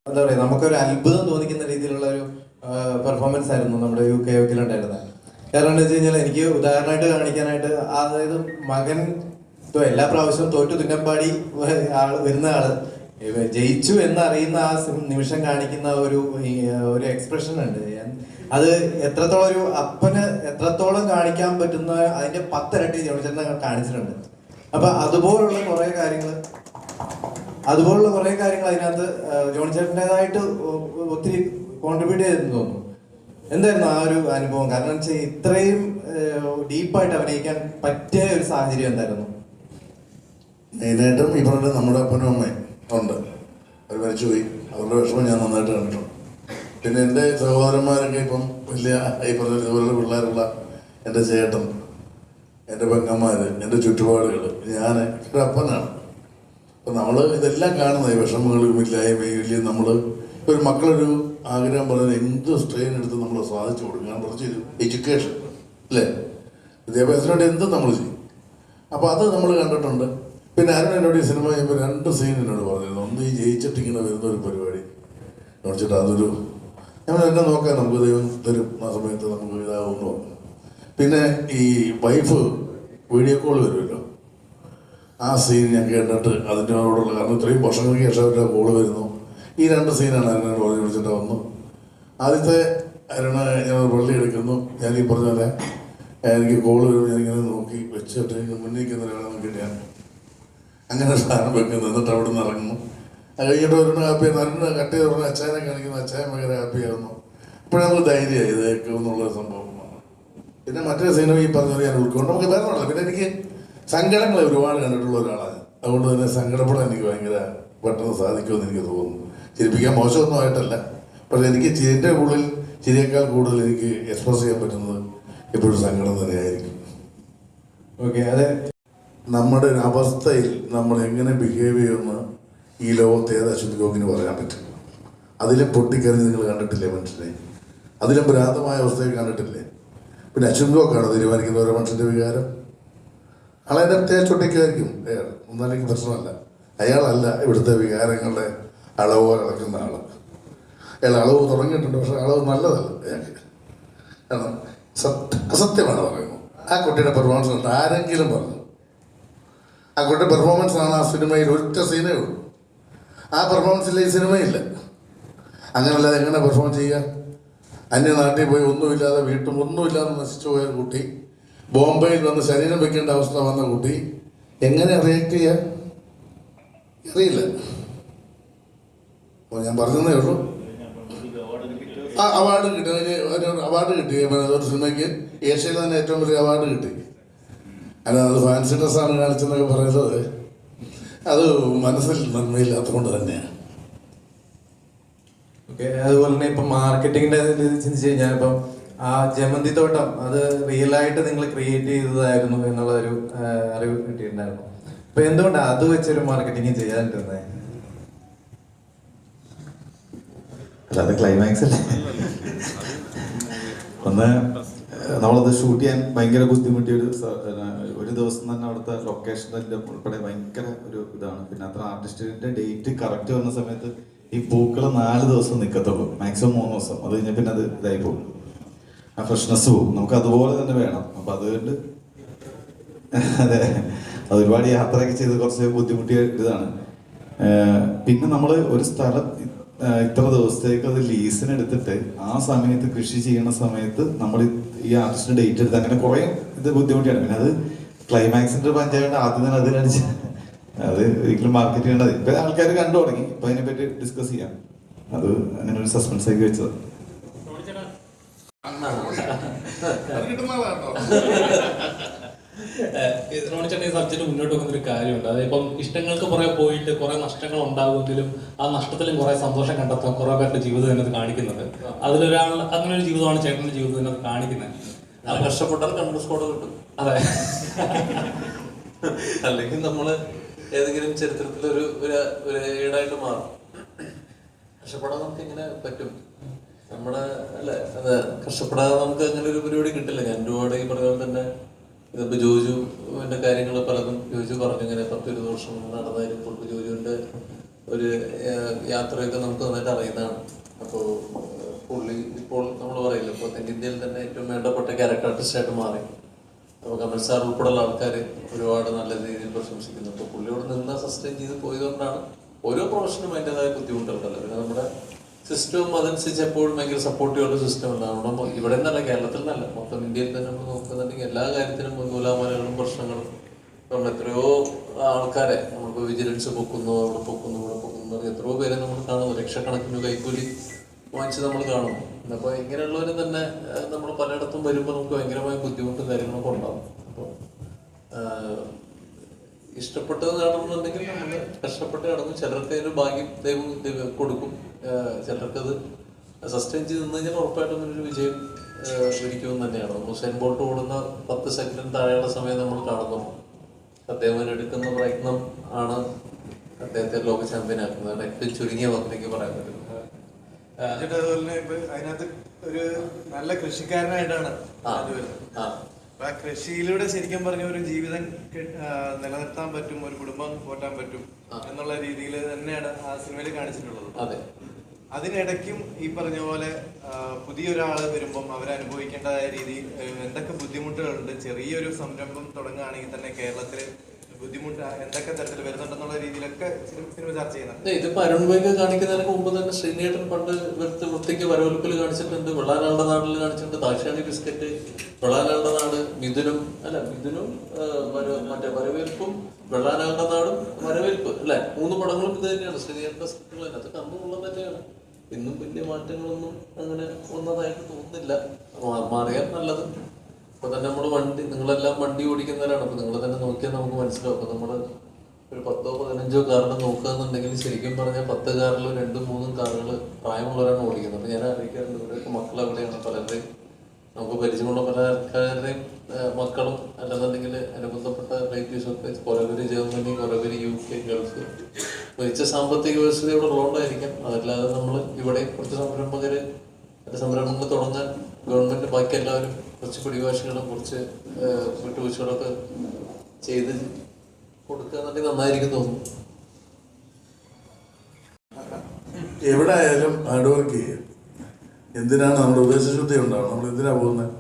എന്താ പറയുക, നമുക്കൊരു അത്ഭുതം തോന്നിക്കുന്ന രീതിയിലുള്ള ഒരു പെർഫോമൻസ് ആയിരുന്നു നമ്മുടെ UK-ലുണ്ടായിരുന്നത്. കാരണം എന്താ വെച്ച് കഴിഞ്ഞാൽ എനിക്ക് ഉദാഹരണമായിട്ട് കാണിക്കാനായിട്ട്, അതായത് മകൻ എല്ലാ പ്രാവശ്യവും തോറ്റു തുന്നമ്പാടി വരുന്ന ആള് ജയിച്ചു എന്നറിയുന്ന ആ നിമിഷം കാണിക്കുന്ന ഒരു എക്സ്പ്രഷൻ ഉണ്ട്. അത് എത്രത്തോളം ഒരു അപ്പന് എത്രത്തോളം കാണിക്കാൻ പറ്റുന്ന അതിന്റെ 10 ഇരട്ടി ജോണിച്ചേട്ടൻ കാണിച്ചിട്ടുണ്ട്. അപ്പൊ അതുപോലുള്ള കുറെ കാര്യങ്ങൾ അതിനകത്ത് ജോണിച്ചേട്ടൻ്റെതായിട്ട് ഒത്തിരി കോൺട്രിബ്യൂട്ട് ചെയ്തെന്ന് തോന്നുന്നു. എന്തായിരുന്നു ആ ഒരു അനുഭവം? കാരണം വെച്ചാൽ ഇത്രയും ഡീപ്പായിട്ട് അഭിനയിക്കാൻ പറ്റിയ ഒരു സാഹചര്യം എന്തായിരുന്നു? മെയിനായിട്ടും ഈ പറഞ്ഞ നമ്മുടെ അപ്പനും അമ്മയും ഉണ്ട്, അവർ മരിച്ചുപോയി. അവരുടെ വിഷമം ഞാൻ നന്നായിട്ട് കണ്ടിട്ടുണ്ട്. പിന്നെ എൻ്റെ സഹോദരന്മാരൊക്കെ ഇപ്പം വലിയ ഈ പറഞ്ഞ ഇതുപോലുള്ള പിള്ളേരുള്ള എൻ്റെ ചേട്ടൻ, എൻ്റെ പെങ്ങന്മാർ, എൻ്റെ ചുറ്റുപാടുകൾ, ഞാൻ ഒരു അപ്പനാണ്. അപ്പം നമ്മൾ ഇതെല്ലാം കാണുന്നത് ഈ വിഷമങ്ങളും ഇല്ലായ്മയും ഇല്ല. നമ്മൾ ഒരു മക്കളൊരു ആഗ്രഹം പറയുന്നത് എന്ത് സ്ട്രെയിൻ എടുത്ത് നമ്മൾ സാധിച്ചു കൊടുക്കാൻ കുറച്ച് എഡ്യൂക്കേഷൻ അല്ലേ, വിദ്യാഭ്യാസത്തിനോട് എന്തും നമ്മൾ ചെയ്യും. അപ്പോൾ അത് നമ്മൾ കണ്ടിട്ടുണ്ട്. പിന്നെ അരുൺ എന്നോട് ഈ സിനിമ ചെയ്യുമ്പോൾ 2 സീൻ എന്നോട് പറഞ്ഞിരുന്നു. ഒന്ന് ഈ ജയിച്ചിട്ട് ഇങ്ങനെ വരുന്ന ഒരു പരിപാടി കാണിച്ചിട്ട് അതൊരു ഞാൻ എന്നെ നോക്കാൻ നമുക്ക് ദൈവം തരും, ആ സമയത്ത് നമുക്ക് ഇതാവുമെന്ന് പറഞ്ഞു. പിന്നെ ഈ വൈഫ് വീഡിയോ കോൾ വരുമല്ലോ, ആ സീൻ ഞാൻ കേട്ടിട്ട് അതിനോടുള്ള കാരണം ഇത്രയും വർഷങ്ങൾക്ക് ശേഷം അവരുടെ കോള് വരുന്നു. ഈ 2 സീനാണ് അരുണോട് പറഞ്ഞ് വിളിച്ചിട്ട് വന്നു. ആദ്യത്തെ അരുണ ഞാൻ പള്ളി എടുക്കുന്നു, ഞാൻ ഈ പറഞ്ഞ പോലെ എനിക്ക് കോള് വരുമ്പോൾ ഞാനിങ്ങനെ നോക്കി വെച്ചിട്ട് മുന്നിൽ നിൽക്കുന്ന ഒരാളെ നോക്കിയിട്ട് ഞാൻ അങ്ങനെ സാധനം വെക്കുന്നു. എന്നിട്ട് അവിടെ നിന്ന് ഇറങ്ങുന്നു. അത് കഴിഞ്ഞിട്ട് ഒരു ഹാപ്പിയായിരുന്നു. അരുണ് കട്ട് ചെയ്ത് പറഞ്ഞ അച്ചായനെ കാണിക്കുന്നു, അച്ചായൻ ഭയങ്കര ഹാപ്പിയായിരുന്നു. ഇപ്പോഴും നമുക്ക് ധൈര്യമായി ഇത് എന്നുള്ളൊരു സംഭവം. പിന്നെ മറ്റൊരു സിനിമ ഈ പറഞ്ഞത് ഞാൻ ഉൾക്കൊണ്ട് നമുക്ക് വരണമല്ലോ. പിന്നെ എനിക്ക് സങ്കടങ്ങൾ ഒരുപാട് കണ്ടിട്ടുള്ള ഒരാളാണ്. അതുകൊണ്ട് തന്നെ സങ്കടപ്പെടാൻ എനിക്ക് ഭയങ്കര പെട്ടെന്ന് സാധിക്കുമെന്ന് എനിക്ക് തോന്നുന്നു. ചിരിപ്പിക്കാൻ മോശമൊന്നും ആയിട്ടല്ല, പക്ഷേ എനിക്ക് ചിരിൻ്റെ ഉള്ളിൽ ചിരിയേക്കാൾ കൂടുതൽ എനിക്ക് എക്സ്പ്രസ് ചെയ്യാൻ പറ്റുന്നത് എപ്പോഴും സങ്കടം തന്നെയായിരിക്കും. ഓക്കെ, അതെ. നമ്മുടെ ഒരു അവസ്ഥയിൽ നമ്മൾ എങ്ങനെ ബിഹേവ് ചെയ്യുമെന്ന് ഈ ലോകത്ത് ഏത് അശ്വതി ഗോകിന് പറയാൻ പറ്റും. അതിലും പൊട്ടിക്കറിഞ്ഞ് നിങ്ങൾ കണ്ടിട്ടില്ലേ മനുഷ്യനെ? അതിലും ഭ്രാന്തമായ അവസ്ഥയെ കണ്ടിട്ടില്ലേ? പിന്നെ അശ്വതി ഗോക്കാണ് തീരുമാനിക്കുന്ന ഓരോ മനുഷ്യൻ്റെ വികാരം. ആളതിൻ്റെ പ്രത്യേകിച്ച് ഒട്ടിക്കായിരിക്കും അയാൾ, ഒന്നല്ലെങ്കിൽ പ്രശ്നമല്ല. അയാളല്ല ഇവിടുത്തെ വികാരങ്ങളുടെ അളവ് അളക്കുന്ന ആൾ. അയാൾ അളവ് തുടങ്ങിയിട്ടുണ്ട്, പക്ഷെ അളവ് നല്ലതല്ല അയാൾക്ക്. കാരണം അസത്യമാണ് പറയുന്നത്. ആ കുട്ടിയുടെ പെർഫോമൻസ് ഉണ്ട്. ആരെങ്കിലും പറഞ്ഞു ആ കുട്ടിയുടെ പെർഫോമൻസ് ആണ് ആ സിനിമയിൽ ഒറ്റ സീനേ ഉള്ളൂ. ആ പെർഫോമൻസിൽ ഈ സിനിമയില്ല. അങ്ങനല്ലാതെ എങ്ങനെ പെർഫോം ചെയ്യുക? അന്യനാട്ടിൽ പോയി ഒന്നുമില്ലാതെ വീട്ടും ഒന്നുമില്ലാതെ നശിച്ചു പോയ കുട്ടി, ബോംബെയിൽ വന്ന് ശരീരം വെക്കേണ്ട അവസ്ഥ വന്ന കുട്ടി എങ്ങനെ റിയാക്ട് ചെയ്യുക? അറിയില്ല. അപ്പോൾ ഞാൻ പറഞ്ഞതേ ഉള്ളൂ. ആ അവാർഡ് കിട്ടി, ഒരു അവാർഡ് കിട്ടി. ഒരു സിനിമയ്ക്ക് ഏഷ്യയിൽ തന്നെ ഏറ്റവും വലിയ അവാർഡ് കിട്ടി. അല്ല, അത് ഫാൻസി ഡ്രസ്സാണ് കാണിച്ചെന്നൊക്കെ പറയുന്നത് അത് മനസ്സിൽ നന്മയില്ലാത്തതുകൊണ്ട് തന്നെയാണ്. ഓക്കെ, അതുപോലെ തന്നെ ഇപ്പം മാർക്കറ്റിങ്ങിന്റെ ചിന്തിച്ചു കഴിഞ്ഞാൽ ഇപ്പം ആ ജമന്തി തോട്ടം അത് റിയൽ ആയിട്ട് നിങ്ങൾ ക്രിയേറ്റ് ചെയ്തതായിരുന്നു എന്നുള്ള ഒരു അറിവ് കിട്ടിയിട്ടുണ്ടായിരുന്നു. അപ്പൊ എന്തുകൊണ്ടാണ് അത് വെച്ചൊരു മാർക്കറ്റിംഗ് ചെയ്യാനിരുന്നത്? അല്ല, അത് ക്ലൈമാക്സ് അല്ലേ. ഒന്ന് നമ്മളത് ഷൂട്ട് ചെയ്യാൻ ഭയങ്കര ബുദ്ധിമുട്ടിയ ഒരു ദിവസം തന്നെ അവിടുത്തെ ലൊക്കേഷനിൻ്റെ ഉൾപ്പെടെ ഭയങ്കര ഒരു ഇതാണ്. പിന്നെ അത്ര ആർട്ടിസ്റ്റിന്റെ ഡേറ്റ് കറക്റ്റ് വന്ന സമയത്ത് ഈ പൂക്കൾ 4 ദിവസം നിൽക്കത്തുള്ളൂ, മാക്സിമം 3 ദിവസം. അത് കഴിഞ്ഞാൽ പിന്നെ അത് ഇതായി പോകും, ആ ഫ്രഷ്നെസ് പോകും. നമുക്ക് അതുപോലെ തന്നെ വേണം. അപ്പം അതുകൊണ്ട് അതെ, അത് ഒരുപാട് യാത്രയൊക്കെ ചെയ്ത് കുറച്ച് ബുദ്ധിമുട്ടിയ ഇതാണ്. പിന്നെ നമ്മൾ ഒരു സ്ഥലം ഇത്ര ദിവസത്തേക്ക് അത് ലീസിന് എടുത്തിട്ട് ആ സമയത്ത് കൃഷി ചെയ്യുന്ന സമയത്ത് നമ്മൾ ഈ ആർട്ടിസ്റ്റിന്റെ ഡേറ്റ് എടുത്ത് അങ്ങനെ കുറേ ഇത് ബുദ്ധിമുട്ടിയാണ്. പിന്നെ അത് ക്ലൈമാക്സിന്റെ പഞ്ചായത്ത് ആദ്യം തന്നെ അതിനടിച്ച് അത് ഒരിക്കലും മാർക്കറ്റ് ചെയ്യേണ്ടത്. ഇപ്പൊ ആൾക്കാർ കണ്ടു തുടങ്ങി. ഇപ്പൊ അതിനെപ്പറ്റി ഡിസ്കസ് ചെയ്യാം. അത് അങ്ങനെ ഒരു സസ്പെൻസ് ആക്കി വെച്ചത്. റോണിച്ചേട്ടൻ ഈ സബ്ജക്റ്റ് മുന്നോട്ട് വെക്കുന്ന ഒരു കാര്യമുണ്ട്. അതിപ്പം ഇഷ്ടങ്ങൾക്ക് പുറകെ പോയിട്ട് കുറെ നഷ്ടങ്ങൾ ഉണ്ടാകുമെങ്കിലും ആ നഷ്ടത്തിലും കുറെ സന്തോഷം കണ്ടെത്താൻ കുറെ പേരുടെ ജീവിതം ഇതിനകത്ത് കാണിക്കുന്നുണ്ട്. അതിലൊരാൾ അങ്ങനെ ഒരു ജീവിതമാണ് ചേട്ടന്റെ ജീവിതം ഇതിനകത്ത് കാണിക്കുന്നത്. അത് കഷ്ടപ്പെട്ടാൽ കൺഫ്യൂസ്കോഡ് കിട്ടും. അതെ, അല്ലെങ്കിൽ നമ്മള് ഏതെങ്കിലും ചരിത്രത്തിൽ ഒരു ഏടായിട്ട് മാറും. കഷ്ടപ്പെടാൻ നമുക്ക് ഇങ്ങനെ പറ്റും. നമ്മുടെ അല്ലെ, അത് കഷ്ടപ്പെടാതെ നമുക്ക് അങ്ങനെ ഒരു പരിപാടി കിട്ടില്ല. ഞാൻ ഒരുപാട് ഈ പറഞ്ഞ പോലെ തന്നെ ഇതിപ്പോ ജോജുവിന്റെ കാര്യങ്ങൾ പലതും ജോജു പറഞ്ഞു. ഇങ്ങനെ 10-20 വർഷം നടന്നായിരിക്കും ജോജുവിന്റെ ഒരു യാത്രയൊക്കെ നമുക്ക് നന്നായിട്ട് അറിയുന്നതാണ്. അപ്പോൾ പുള്ളി ഇപ്പോൾ നമ്മൾ പറയില്ല, ഇപ്പോൾ തെന്നിന്ത്യയിൽ തന്നെ ഏറ്റവും വേണ്ടപ്പെട്ട ക്യാരക്ടർ ആർട്ടിസ്റ്റായിട്ട് മാറി. അപ്പോൾ കമൽ സാർ ഉൾപ്പെടെയുള്ള ആൾക്കാർ ഒരുപാട് നല്ല രീതിയിൽ പ്രശംസിക്കുന്നു. അപ്പോൾ പുള്ളിയോട് നിന്ന് സസ്റ്റെയിൻ ചെയ്ത് പോയതുകൊണ്ടാണ് ഓരോ പ്രൊഫഷനും അതിൻ്റെതായ ബുദ്ധിമുട്ടുണ്ടല്ലോ. പിന്നെ നമ്മുടെ സിസ്റ്റവും അതനുസരിച്ച് എപ്പോഴും ഭയങ്കര സപ്പോർട്ടീവുള്ള സിസ്റ്റം അല്ല. നമ്മുടെ ഇവിടെ നിന്നല്ല, കേരളത്തിൽ നിന്നല്ല, മൊത്തം ഇന്ത്യയിൽ തന്നെ നമ്മൾ നോക്കുന്നുണ്ടെങ്കിൽ എല്ലാ കാര്യത്തിനും നൂലാമാലകളും പ്രശ്നങ്ങളും. നമ്മൾ എത്രയോ ആൾക്കാരെ നമ്മളിപ്പോൾ വിജിലൻസ് പൊക്കുന്നു, അവിടെ പൊക്കുന്നു, ഇവിടെ പൊക്കുന്നു, എത്രയോ പേരെ നമ്മൾ കാണുന്നു, ലക്ഷക്കണക്കിന് കൈക്കൂലി വാങ്ങിച്ച് നമ്മൾ കാണുന്നു. അപ്പോൾ ഇങ്ങനെയുള്ളവർ തന്നെ നമ്മൾ പലയിടത്തും വരുമ്പോൾ നമുക്ക് ഭയങ്കരമായ ബുദ്ധിമുട്ടും കാര്യങ്ങളൊക്കെ ഉണ്ടാകും. അപ്പോൾ ഇഷ്ടപ്പെട്ടത് നടന്നുണ്ടെങ്കിൽ നമ്മൾ കഷ്ടപ്പെട്ട് നടന്നു. ചിലർക്ക് അതിന് ഭാഗ്യം ദൈവം കൊടുക്കും, ചിലർക്കത് സസ്റ്റെയിൻ ചെയ്ത് നിന്ന് കഴിഞ്ഞാൽ ഉറപ്പായിട്ടും ഒരു വിജയം ഒരിക്കലും തന്നെയാണ്. നമ്മൾ സെൻ ബോൾട്ട് ഓടുന്ന 10 സെക്കൻഡിന് താഴെയുള്ള സമയം നമ്മൾ കാണുന്നു. അദ്ദേഹം എടുക്കുന്ന പ്രയത്നം ആണ് അദ്ദേഹത്തെ ലോക ചാമ്പ്യൻ ആക്കുന്നത്. ഏറ്റവും ചുരുങ്ങിയ വാക്കിലേക്ക് പറയാൻ പറ്റും. അതിനകത്ത് ഒരു നല്ല കൃഷിക്കാരനായിട്ടാണ് അപ്പൊ ആ കൃഷിയിലൂടെ ശരിക്കും പറഞ്ഞ ഒരു ജീവിതം നിലനിർത്താൻ പറ്റും, ഒരു കുടുംബം പോറ്റാൻ പറ്റും എന്നുള്ള രീതിയിൽ തന്നെയാണ് ആ സിനിമയിൽ കാണിച്ചിട്ടുള്ളത്. അതെ. അതിനിടയ്ക്കും ഈ പറഞ്ഞ പോലെ പുതിയൊരാള് വരുമ്പം അവരനുഭവിക്കേണ്ടതായ രീതിയിൽ എന്തൊക്കെ ബുദ്ധിമുട്ടുകളുണ്ട്. ചെറിയൊരു സംരംഭം തുടങ്ങുകയാണെങ്കിൽ തന്നെ കേരളത്തില് ബുദ്ധിമുട്ട് എന്തൊക്കെ തരത്തിൽ വരുന്നുണ്ടെന്നുള്ള രീതിയിലൊക്കെ സിനിമ ചർച്ച ചെയ്യുന്നുണ്ട്. ഇതിപ്പോ അരുൺ വൈകി കാണിക്കുന്നതിന് മുമ്പ് തന്നെ ശ്രീനേട്ടൻ പണ്ട് വൃത്തിക്ക് വരവൽപ്പിൽ കാണിച്ചിട്ടുണ്ട്, വെള്ളാനാളുടെ നാട്ടിൽ കാണിച്ചിട്ടുണ്ട്, താക്ഷാണി ബിസ്ക്കറ്റ്, വെള്ളാനാളുടെ നാട്, മിഥുനും മറ്റേ വരവേൽപ്പും, വെള്ളാനാളുടെ നാടും, വരവേൽപ്പ് അല്ലെ, 3 പടങ്ങളും ഇത് തന്നെയാണ്. ശ്രീനേട്ടന്റെ സ്ക്രിപ്റ്റുകൾ തന്നെ അത് കണ്ടുള്ളത് തന്നെയാണ്. ഇന്നും വലിയ മാറ്റങ്ങളൊന്നും അങ്ങനെ വന്നതായിട്ട് തോന്നുന്നില്ല. മാറിയാൽ നല്ലത്. അപ്പൊ തന്നെ നമ്മൾ നിങ്ങളെല്ലാം വണ്ടി ഓടിക്കുന്നവരാണ്. അപ്പൊ നിങ്ങൾ തന്നെ നോക്കിയാൽ നമുക്ക് മനസ്സിലാവും. അപ്പൊ നമ്മള് ഒരു 10ഓ 15ഓ കാറിന് നോക്കുകയെന്നുണ്ടെങ്കിൽ ശരിക്കും പറഞ്ഞാൽ 10 കാറിൽ 2ഉം 3ഉം കാറുകൾ പ്രായമുള്ളവരാണ് ഓടിക്കുന്നത്. അപ്പൊ ഞാൻ അറിയിക്കാറുണ്ട്, ഇവിടെയൊക്കെ മക്കൾ എവിടെയാണ്, പലരുടെയും നമുക്ക് പരിചയമുള്ള പല ആൾക്കാരുടെയും മക്കളും അല്ലെന്നുണ്ടെങ്കിൽ അനുബന്ധപ്പെട്ട റിലേറ്റീവ്സും ഒക്കെ കുറെ പേര് ജർമ്മനി, കുറെ പേര് UK, ഗൾഫ്, മികച്ച സാമ്പത്തിക വ്യവസ്ഥ ഇവിടെ ഉള്ളതുകൊണ്ടായിരിക്കാം. അതല്ലാതെ നമ്മൾ ഇവിടെ കുറച്ച് സംരംഭങ്ങൾ തുടങ്ങാൻ ഗവൺമെന്റ് ബാക്കി എല്ലാവരും കുറച്ച് പിടിവാശികളും കുറച്ച് വിട്ടുവീഴ്ചകളൊക്കെ ചെയ്ത് കൊടുക്കുകയെന്നുണ്ടെങ്കിൽ നന്നായിരിക്കും തോന്നുന്നു. എവിടെ ആയാലും ഹാർഡ് വർക്ക് ചെയ്യുക. എന്തിനാണ് നമ്മുടെ ഉദ്ദേശശുദ്ധി ഉണ്ടാവും, നമ്മൾ എന്തിനാണ് പോകുന്നത്,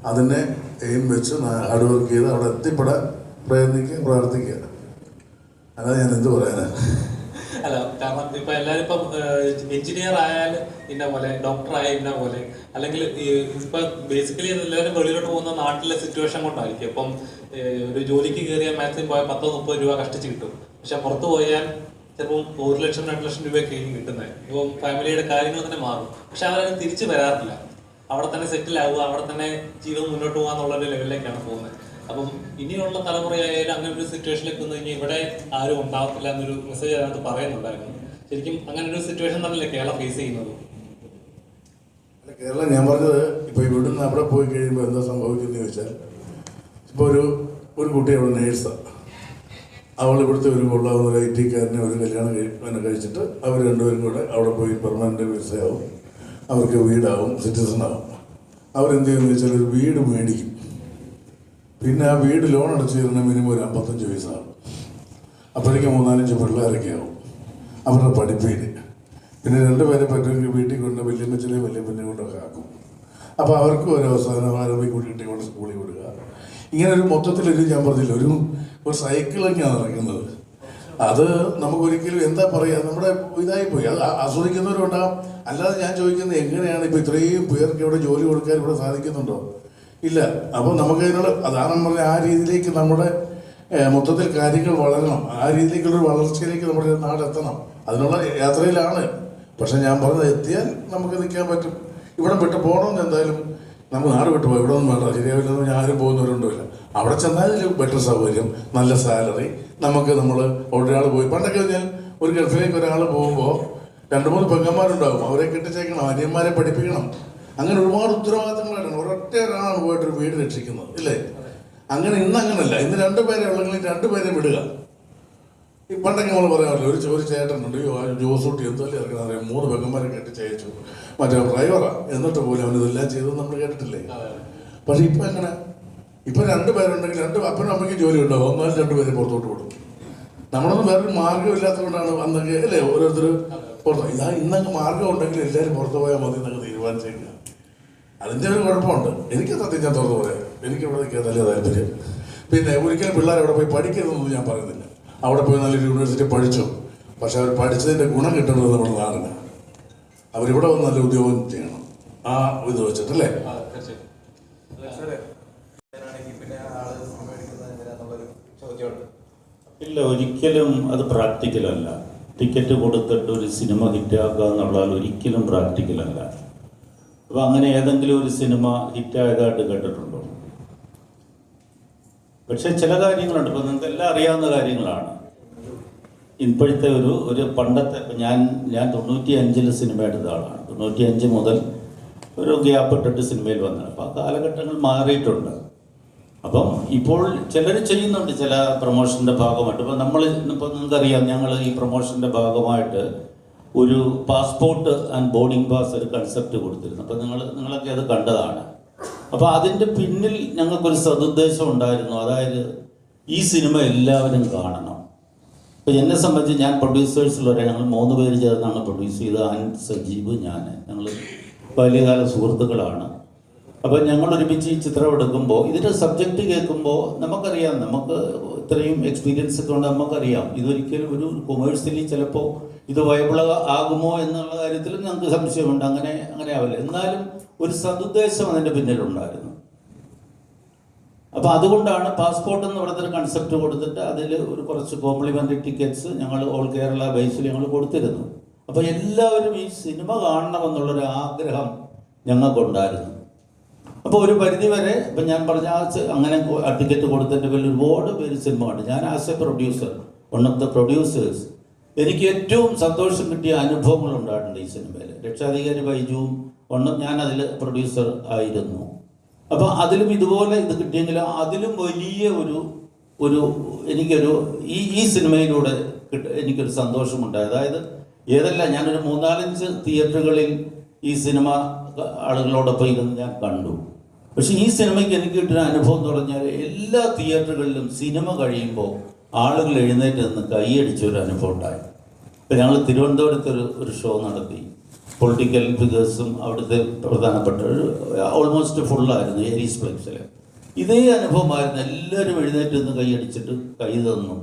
അതിനെ എയിം വെച്ച് ഹാർഡ് വർക്ക് ചെയ്ത് അവിടെ എത്തിപ്പെടാൻ പ്രയത്നിക്കുക, പ്രാർത്ഥിക്കുക. അല്ലാതെ ഞാൻ എന്ത് പറയാനാണ്. അല്ല, കാരണം ഇപ്പൊ എല്ലാരും ഇപ്പം എഞ്ചിനീയർ ആയാൽ ഇന്ന പോലെ, ഡോക്ടർ ആയ ഇന്ന പോലെ, അല്ലെങ്കിൽ ഇപ്പൊ ബേസിക്കലി എല്ലാവരും വെളിയിലോട്ട് പോകുന്ന നാട്ടിലെ സിറ്റുവേഷൻ കൊണ്ടായിരിക്കും. ഇപ്പം ഒരു ജോലിക്ക് കയറിയാൽ മാക്സിമം പോയാൽ 10-30 രൂപ കഷ്ടിച്ച് കിട്ടും. പക്ഷെ പുറത്ത് പോയാൽ ചിലപ്പോൾ 1 ലക്ഷം 2 ലക്ഷം രൂപയൊക്കെ ആയിരിക്കും കിട്ടുന്നത്. ഇപ്പം ഫാമിലിയുടെ കാര്യങ്ങൾ തന്നെ മാറും. പക്ഷെ അവരത് തിരിച്ചു വരാറില്ല. അവിടെ തന്നെ സെറ്റിൽ ആവുക, അവിടെ തന്നെ ജീവിതം മുന്നോട്ട് പോകുക എന്നുള്ളൊരു ലെവലിലേക്കാണ് പോകുന്നത്. അപ്പം ഇനിയുള്ള തലമുറയായാലും അങ്ങനെ ഒരു സിറ്റുവേഷനിലേക്ക് വന്നു കഴിഞ്ഞാൽ ഇവിടെ ആരും ഉണ്ടാവത്തില്ല എന്നൊരു മെസ്സേജ് അതിനകത്ത് പറയുന്നുണ്ടായിരുന്നു. ശരിക്കും അങ്ങനെ ഒരു സിറ്റുവേഷൻ തന്നെയല്ലേ കേരളം ഫേസ് ചെയ്യുന്നത്? കേരളം ഞാൻ പറഞ്ഞത് ഇപ്പൊ ഇവിടുന്ന് അവിടെ പോയി കഴിയുമ്പോൾ എന്താ സംഭവിക്കുന്നത് ചോദിച്ചാൽ, ഇപ്പൊ ഒരു കുട്ടി അവിടെ നേഴ്സാണ്, അവൾ ഇവിടുത്തെ ഒരു കൊള്ളാവുന്ന ഒരു IT-കാരനെ ഒരു കല്യാണം കഴിച്ചിട്ട് അവർ രണ്ടുപേരും കൂടെ അവിടെ പോയി പെർമനന്റ് വിസയാവും, അവർക്ക് വീടാവും, സിറ്റിസണാവും. അവരെന്ത് ചെയ്യുമെന്ന് വെച്ചാൽ ഒരു വീട് മേടിക്കും. പിന്നെ ആ വീട് ലോൺ അടച്ചു തരുന്ന മിനിമം ഒരു 55 വയസ്സാകും. അപ്പോഴേക്കും 3-4 പിള്ളേരൊക്കെ ആവും അവരുടെ പഠിപ്പീന്. പിന്നെ 2 പേരെ പറ്റുമെങ്കിൽ വീട്ടിൽ കൊണ്ട് വല്യമ്മച്ചനെയും വല്യപ്പനെ കൊണ്ടൊക്കെ ആക്കും. അപ്പോൾ അവർക്കും ഒരു അവസാനം ആരോഗ്യ കുട്ടി കൊണ്ട് സ്കൂളിൽ വിടുക. ഇങ്ങനെ ഒരു മൊത്തത്തിലൊരു ഞാൻ പറഞ്ഞില്ല ഒരു സൈക്കിളൊക്കെയാണ് നടക്കുന്നത്. അത് നമുക്കൊരിക്കലും എന്താ പറയുക, നമ്മുടെ ഇതായിപ്പോയി. അത് ആസ്വദിക്കുന്നവരുണ്ടാകും. അല്ലാതെ ഞാൻ ചോദിക്കുന്നത് എങ്ങനെയാണ് ഇപ്പോൾ ഇത്രയും പേർക്ക് ഇവിടെ ജോലി കൊടുക്കാൻ ഇവിടെ സാധിക്കുന്നുണ്ടോ? ഇല്ല. അപ്പോൾ നമുക്കതിനുള്ള അതാണ് പറഞ്ഞ ആ രീതിയിലേക്ക് നമ്മുടെ മൊത്തത്തിൽ കാര്യങ്ങൾ വളരണം. ആ രീതിയിലേക്കുള്ളൊരു വളർച്ചയിലേക്ക് നമ്മുടെ നാട് എത്തണം. അതിനുള്ള യാത്രയിലാണ്. പക്ഷെ ഞാൻ പറഞ്ഞത് എത്തിയാൽ നമുക്ക് നിൽക്കാൻ പറ്റും. ഇവിടെ വിട്ട് പോകണമെന്ന് എന്തായാലും നമുക്ക് നാട് വിട്ടു പോകാം. ഇവിടെ ഒന്നും വേണ്ട, ശരിയാവില്ലെന്ന് ഞാൻ ആരും പോകുന്നവരുണ്ടല്ല. അവിടെ ചെന്നാൽ ബെറ്റർ സൗകര്യം, നല്ല സാലറി. നമ്മൾ ഒരാൾ പോയി പണ്ടൊക്കെ കഴിഞ്ഞാൽ ഒരു ഗൾഫിലേക്ക് ഒരാൾ പോകുമ്പോൾ 2-3 പെങ്ങന്മാരുണ്ടാകും. അവരെ കെട്ടിച്ചേക്കണം, അനിയന്മാരെ പഠിപ്പിക്കണം. അങ്ങനെ ഒരുപാട് ഉത്തരവാദിത്തങ്ങളായിട്ടാണ് ഒരൊറ്റ ഒരാളാണ് പോയിട്ടൊരു വീട് രക്ഷിക്കുന്നത്, ഇല്ലേ? അങ്ങനെ ഇന്ന് അങ്ങനല്ല. ഇന്ന് 2 പേരെ ഉള്ളെങ്കിൽ 2 പേരെ വിടുക. ഈ പണ്ടൊക്കെ നമ്മൾ പറയാമല്ലോ, ഒരു ചേട്ടനുണ്ട്, ജോസൂട്ടി എന്തല്ലേ ഇറക്കണം അറിയാം, 3 പെങ്ങന്മാരെ കെട്ടിച്ചയച്ചു, മറ്റേ ഡ്രൈവറാ, എന്നിട്ട് പോലും അവൻ ഇതെല്ലാം ചെയ്തത് നമ്മൾ കേട്ടിട്ടില്ലേ? പക്ഷെ ഇപ്പം എങ്ങനെ? ഇപ്പം 2 പേരുണ്ടെങ്കിൽ 2 അപ്പനും അമ്മയ്ക്കും ജോലി ഉണ്ടാവും, ഒന്നാലും 2 പേരെ പുറത്തോട്ട് വിടും. നമ്മളൊന്നും വേറൊരു മാർഗ്ഗം ഇല്ലാത്തതുകൊണ്ടാണ് അന്നൊക്കെ അല്ലേ ഓരോരുത്തർ പുറത്ത്. ഇന്നൊക്കെ മാർഗ്ഗം ഉണ്ടെങ്കിൽ എല്ലാവരും പുറത്തു പോയാൽ മതി എന്നൊക്കെ തീരുമാനിച്ചേക്കുക. അതിൻ്റെ ഒരു കുഴപ്പമുണ്ട്. എനിക്ക് സത്യം ഞാൻ തുറന്നു പറയാം, എനിക്ക് ഇവിടെ നിൽക്കാൻ നല്ല താല്പര്യം. പിന്നെ ഒരിക്കലും പിള്ളേർ അവിടെ പോയി പഠിക്കരുതെന്നൊന്നും ഞാൻ പറയുന്നില്ല. അവിടെ പോയി നല്ലൊരു യൂണിവേഴ്സിറ്റി പഠിച്ചു, പക്ഷെ അവർ പഠിച്ചതിൻ്റെ ഗുണം കിട്ടുന്നത് നമ്മുടെ നാടിന്. അവരിവിടെ വന്ന് നല്ല ഉദ്യോഗം ചെയ്യണം. ആ ഇത് വെച്ചിട്ടല്ലേ? ഇല്ല, ഒരിക്കലും അത് പ്രാക്ടിക്കലല്ല. ടിക്കറ്റ് കൊടുത്തിട്ട് ഒരു സിനിമ ഹിറ്റാക്കുക എന്നുള്ളത് ഒരിക്കലും പ്രാക്ടിക്കലല്ല. അപ്പോൾ അങ്ങനെ ഏതെങ്കിലും ഒരു സിനിമ ഹിറ്റായതായിട്ട് കേട്ടിട്ടുണ്ടോ? പക്ഷേ ചില കാര്യങ്ങളുണ്ട്. ഇപ്പോൾ നിങ്ങൾക്ക് എല്ലാം അറിയാവുന്ന കാര്യങ്ങളാണ്. ഇപ്പോഴത്തെ ഒരു പണ്ടത്തെ ഞാൻ 95 സിനിമ എടുത്ത ആളാണ്. 95 മുതൽ ഒരു ഗ്യാപ്പ് ഇട്ടിട്ട് സിനിമയിൽ വന്നത്. അപ്പോൾ ആ കാലഘട്ടങ്ങൾ മാറിയിട്ടുണ്ട്. അപ്പം ഇപ്പോൾ ചിലർ ചെയ്യുന്നുണ്ട് ചില പ്രൊമോഷൻ്റെ ഭാഗമായിട്ട്. ഇപ്പോൾ നിങ്ങൾക്കറിയാം, ഞങ്ങൾ ഈ പ്രൊമോഷൻ്റെ ഭാഗമായിട്ട് ഒരു പാസ്പോർട്ട് ആൻഡ് ബോർഡിംഗ് പാസ് ഒരു കൺസെപ്റ്റ് കൊടുത്തിരുന്നു. അപ്പോൾ നിങ്ങളൊക്കെ അത് കണ്ടതാണ്. അപ്പോൾ അതിൻ്റെ പിന്നിൽ ഞങ്ങൾക്കൊരു സതുദ്ദേശം ഉണ്ടായിരുന്നു. അതായത് ഈ സിനിമ എല്ലാവരും കാണണം. ഇപ്പോൾ എന്നെ സംബന്ധിച്ച് ഞാൻ പ്രൊഡ്യൂസേഴ്സിലൊരു ഞങ്ങൾ 3 പേര് ചേർന്നാണ് പ്രൊഡ്യൂസ് ചെയ്തത്. സജീവ്, ഞങ്ങൾ ബാല്യകാല സുഹൃത്തുക്കളാണ്. അപ്പോൾ ഞങ്ങൾ ഒരുമിച്ച് ഈ ചിത്രം എടുക്കുമ്പോൾ ഇതിൻ്റെ സബ്ജക്റ്റ് കേൾക്കുമ്പോൾ നമുക്കറിയാം, നമുക്ക് ഇത്രയും എക്സ്പീരിയൻസ് ഒക്കെ ഉണ്ട്, നമുക്കറിയാം ഇതൊരിക്കലും ഒരു കൊമേഴ്സ്യലി ചിലപ്പോൾ ഇത് വയബിൾ ആകുമോ എന്നുള്ള കാര്യത്തിലും ഞങ്ങൾക്ക് സംശയമുണ്ട്. അങ്ങനെ ആവില്ല. എന്നാലും ഒരു സതുദ്ദേശം അതിൻ്റെ പിന്നിലുണ്ടായിരുന്നു. അപ്പോൾ അതുകൊണ്ടാണ് പാസ്പോർട്ട് എന്ന് പറയുന്നൊരു കൺസെപ്റ്റ് കൊടുത്തിട്ട് അതിൽ ഒരു കുറച്ച് കോംപ്ലിമെൻ്ററി ടിക്കറ്റ്സ് ഞങ്ങൾ ഓൾ കേരള ബേസിൽ ഞങ്ങൾ കൊടുത്തിരുന്നു. അപ്പോൾ എല്ലാവരും ഈ സിനിമ കാണണമെന്നുള്ളൊരു ആഗ്രഹം ഞങ്ങൾക്കുണ്ടായിരുന്നു. അപ്പോൾ ഒരു പരിധി വരെ ഇപ്പം ഞാൻ പറഞ്ഞ അങ്ങനെ ടിക്കറ്റ് കൊടുത്തതിൻ്റെ പേരിൽ ഒരുപാട് പേര് സിനിമ കണ്ടു. ഞാൻ as A producer, one of the producers, എനിക്ക് ഏറ്റവും സന്തോഷം കിട്ടിയ അനുഭവങ്ങൾ ഉണ്ടായിട്ടുണ്ട് ഈ സിനിമയിൽ. രക്ഷാധികാരി ബൈജുവും ഞാൻ അതിൽ പ്രൊഡ്യൂസർ ആയിരുന്നു. അപ്പോൾ അതിലും ഇതുപോലെ ഇത് കിട്ടിയെങ്കിലും അതിലും വലിയ എനിക്കൊരു ഈ സിനിമയിലൂടെ എനിക്കൊരു സന്തോഷമുണ്ടായി. അതായത് ഞാനൊരു 3-4 തിയേറ്ററുകളിൽ ഈ സിനിമ ആളുകളോടൊപ്പം ഇരുന്ന് ഞാൻ കണ്ടു. പക്ഷെ ഈ സിനിമയ്ക്ക് എനിക്ക് കിട്ടുന്ന അനുഭവം എന്ന് പറഞ്ഞാൽ എല്ലാ തിയേറ്ററുകളിലും സിനിമ കഴിയുമ്പോൾ ആളുകൾ എഴുന്നേറ്റ് നിന്ന് കൈയടിച്ച ഒരു അനുഭവം ഉണ്ടായി. ഇപ്പം ഞങ്ങൾ തിരുവനന്തപുരത്ത് ഒരു ഷോ നടത്തി. പൊളിറ്റിക്കൽ ഫിഗേഴ്സും അവിടുത്തെ പ്രധാനപ്പെട്ട ഓൾമോസ്റ്റ് ഫുള്ളായിരുന്നു ഏരീസ് പ്ലെക്സിൽ. ഇതേ അനുഭവമായിരുന്നു. എല്ലാവരും എഴുന്നേറ്റ് നിന്ന് കൈയടിച്ചിട്ട് കൈ തന്നു,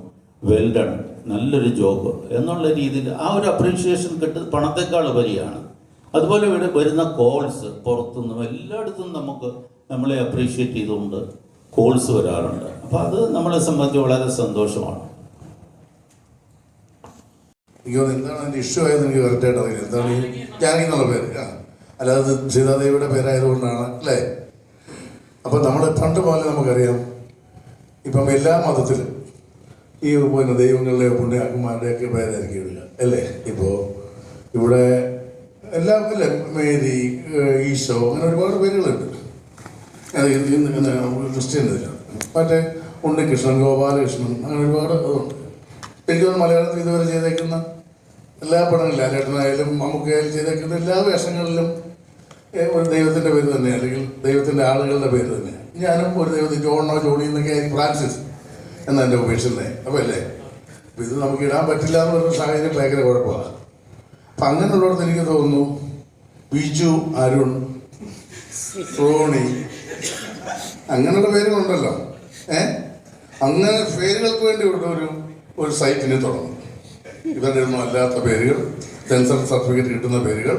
വെൽ ഡൺ, നല്ലൊരു ജോബ് എന്നുള്ള രീതിയിൽ ആ ഒരു അപ്രീഷിയേഷൻ കിട്ടുന്നത് പണത്തെക്കാൾ ഉപരിയാണ്. അതുപോലെ ഇവിടെ വരുന്ന കോൾസ് പുറത്തുനിന്നും എല്ലായിടത്തും നമ്മളെ അപ്രീഷിയേറ്റ് ചെയ്തുകൊണ്ട് കോൾസ് വരാറുണ്ട്. അപ്പോൾ അത് നമ്മളെ സംബന്ധിച്ച് വളരെ സന്തോഷമാണ്. എനിക്ക് തോന്നുന്നു എന്താണ് അതിൻ്റെ ഇഷ്യൂ ആയെന്ന് എനിക്ക് കറക്റ്റായിട്ട് അറിയില്ല. എന്താണ് ഈ ജാനകി എന്നുള്ള പേര്? അല്ലാതെ സീതാദേവിയുടെ പേരായതുകൊണ്ടാണ് അല്ലേ? അപ്പം നമ്മൾ പണ്ട് പോലെ നമുക്കറിയാം, ഇപ്പം എല്ലാ മതത്തിലും ഈ ദൈവങ്ങളുടെയോ പുണ്യാക്കന്മാരുടെയൊക്കെ പേരായിരിക്കും ഇടുക അല്ലേ? ഇപ്പോൾ ഇവിടെ എല്ലാം അല്ലേ, മേരി, ഈശോ, അങ്ങനെ ഒരുപാട് പേരുകളുണ്ട്. ക്രിസ്ത്യൻ ഇതിലാണ്. മറ്റേ ഉണ്ണികൃഷ്ണൻ, ഗോപാലകൃഷ്ണൻ, അങ്ങനെ ഒരുപാട് അതുണ്ട്. എനിക്ക് മലയാളത്തിൽ ഇതുവരെ ചെയ്തേക്കുന്ന എല്ലാ പടങ്ങളിലും ലാലേട്ടനായാലും മമ്മൂക്കയായാലും ചെയ്തേക്കുന്ന എല്ലാ വേഷങ്ങളിലും ഒരു ദൈവത്തിൻ്റെ പേര് തന്നെ, അല്ലെങ്കിൽ ദൈവത്തിൻ്റെ ആളുകളുടെ പേര് തന്നെ. ഞാനും ഒരു ദൈവത്തിൽ ജോണോ ജോണി എന്നൊക്കെ ആയിരിക്കും, ഫ്രാൻസിസ് എന്നാണ് എൻ്റെ ഉപേക്ഷിച്ചത്. അപ്പോൾ അല്ലേ, അപ്പോൾ ഇത് നമുക്ക് ഇടാൻ പറ്റില്ല എന്നൊരു സാഹചര്യം ഭയങ്കര കുഴപ്പമാണ്. അപ്പം അങ്ങനെയുള്ളടത്ത് എനിക്ക് തോന്നുന്നു ബിജു, അരുൺ, റോണി, അങ്ങനെയുള്ള പേരുകളുണ്ടല്ലോ. അങ്ങനെ പേരുകൾക്ക് വേണ്ടി ഒരു സൈറ്റിനെ തുടങ്ങും. ഇവരുടെ ഒന്നും അല്ലാത്ത പേരുകൾ, സെൻസർ സർട്ടിഫിക്കറ്റ് കിട്ടുന്ന പേരുകൾ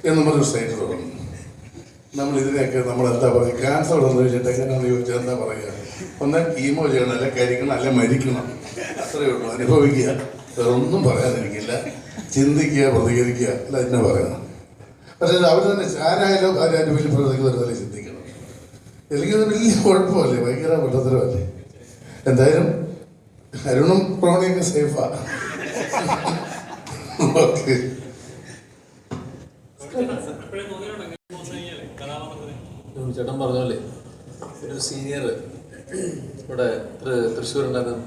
എന്നും പറഞ്ഞൊരു സൈറ്റ് തുടങ്ങും. നമ്മളിതിനെയൊക്കെ നമ്മളെന്താ പറയുക, ക്യാൻസർ വന്നു വെച്ചിട്ട് എങ്ങനെയാണെന്ന് ചോദിച്ചാൽ എന്താ പറയുക, ഒന്ന് കീമോ ചെയ്യണം, അല്ലെ കരിക്കണം, അല്ലെ മരിക്കണം, അത്രയേ ഉള്ളൂ. അനുഭവിക്കുക, വേറൊന്നും പറയാനിരിക്കില്ല. ചിന്തിക്കുക, പ്രതികരിക്കുക, അല്ല എന്നെ പറയണം. പക്ഷേ അവർ തന്നെ ആരായാലും ആരും വലിയ പ്രതികരിക്കുന്നവരെ ചിന്തിക്കണം. എനിക്കത് വലിയ കുഴപ്പമല്ലേ, ഭയങ്കര പൊട്ടത്തരമല്ലേ. എന്തായാലും അരുണും പ്രോണിയൊക്കെ സേഫാണ്. ഓക്കെ. ചേട്ടൻ പറഞ്ഞല്ലേ, ഒരു സീനിയർ ഇവിടെ തൃശ്ശൂരുണ്ടായിരുന്നു,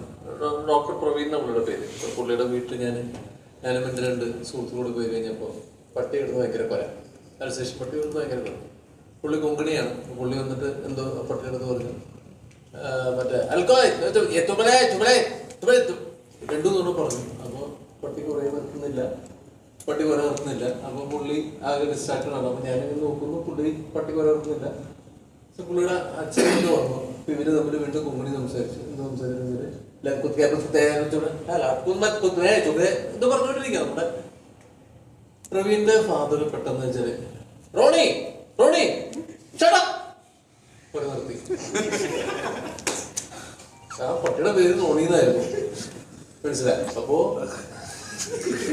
ഡോക്ടർ പ്രവീൺ നമ്മളുടെ പേര്. പുള്ളിയുടെ വീട്ടിൽ ഞാനും എൻ്റെ 2 സുഹൃത്തുക്കളോട് പോയി കഴിഞ്ഞപ്പോൾ പട്ടി എടുത്ത് ഭയങ്കര പറയാം, അൽസേഷൻ പട്ടി എടുത്ത് ഭയങ്കര പറയാം. പുള്ളി കൊങ്കണിയാണ്. പുള്ളി വന്നിട്ട് എന്തോ പട്ടിയെടുത്ത് പറഞ്ഞു, മറ്റേ അൽക്കോയ് ചുമലേ ചുമലേ ചുമലേ 2 തവണ പറഞ്ഞു. അപ്പോൾ പട്ടി കുറേ നിർത്തുന്നില്ല. അപ്പോൾ പുള്ളി ആകെ ഡിസ്ട്രാക്റ്റഡ് ആണ്. അപ്പോൾ ഞാനിങ്ങനെ നോക്കുന്നു, പുള്ളി പട്ടി കുറേ നിർത്തുന്നില്ല. പുള്ളിയുടെ അച്ഛൻ വന്നു. അപ്പോൾ ഇവര് തമ്മിൽ വീണ്ടും കൊങ്കണി സംസാരിച്ചു. എന്ത് സംസാരിച്ചു? ഇത് പറഞ്ഞുകൊണ്ടിരിക്കുക നമ്മുടെ പ്രവീണിന്റെ ഫാദർ പെട്ടെന്ന് വെച്ചാല് റോണി റോണി നിർത്തി. ആ പട്ടിയുടെ പേര് റോണി എന്നായിരുന്നു, മനസ്സിലായി. അപ്പോ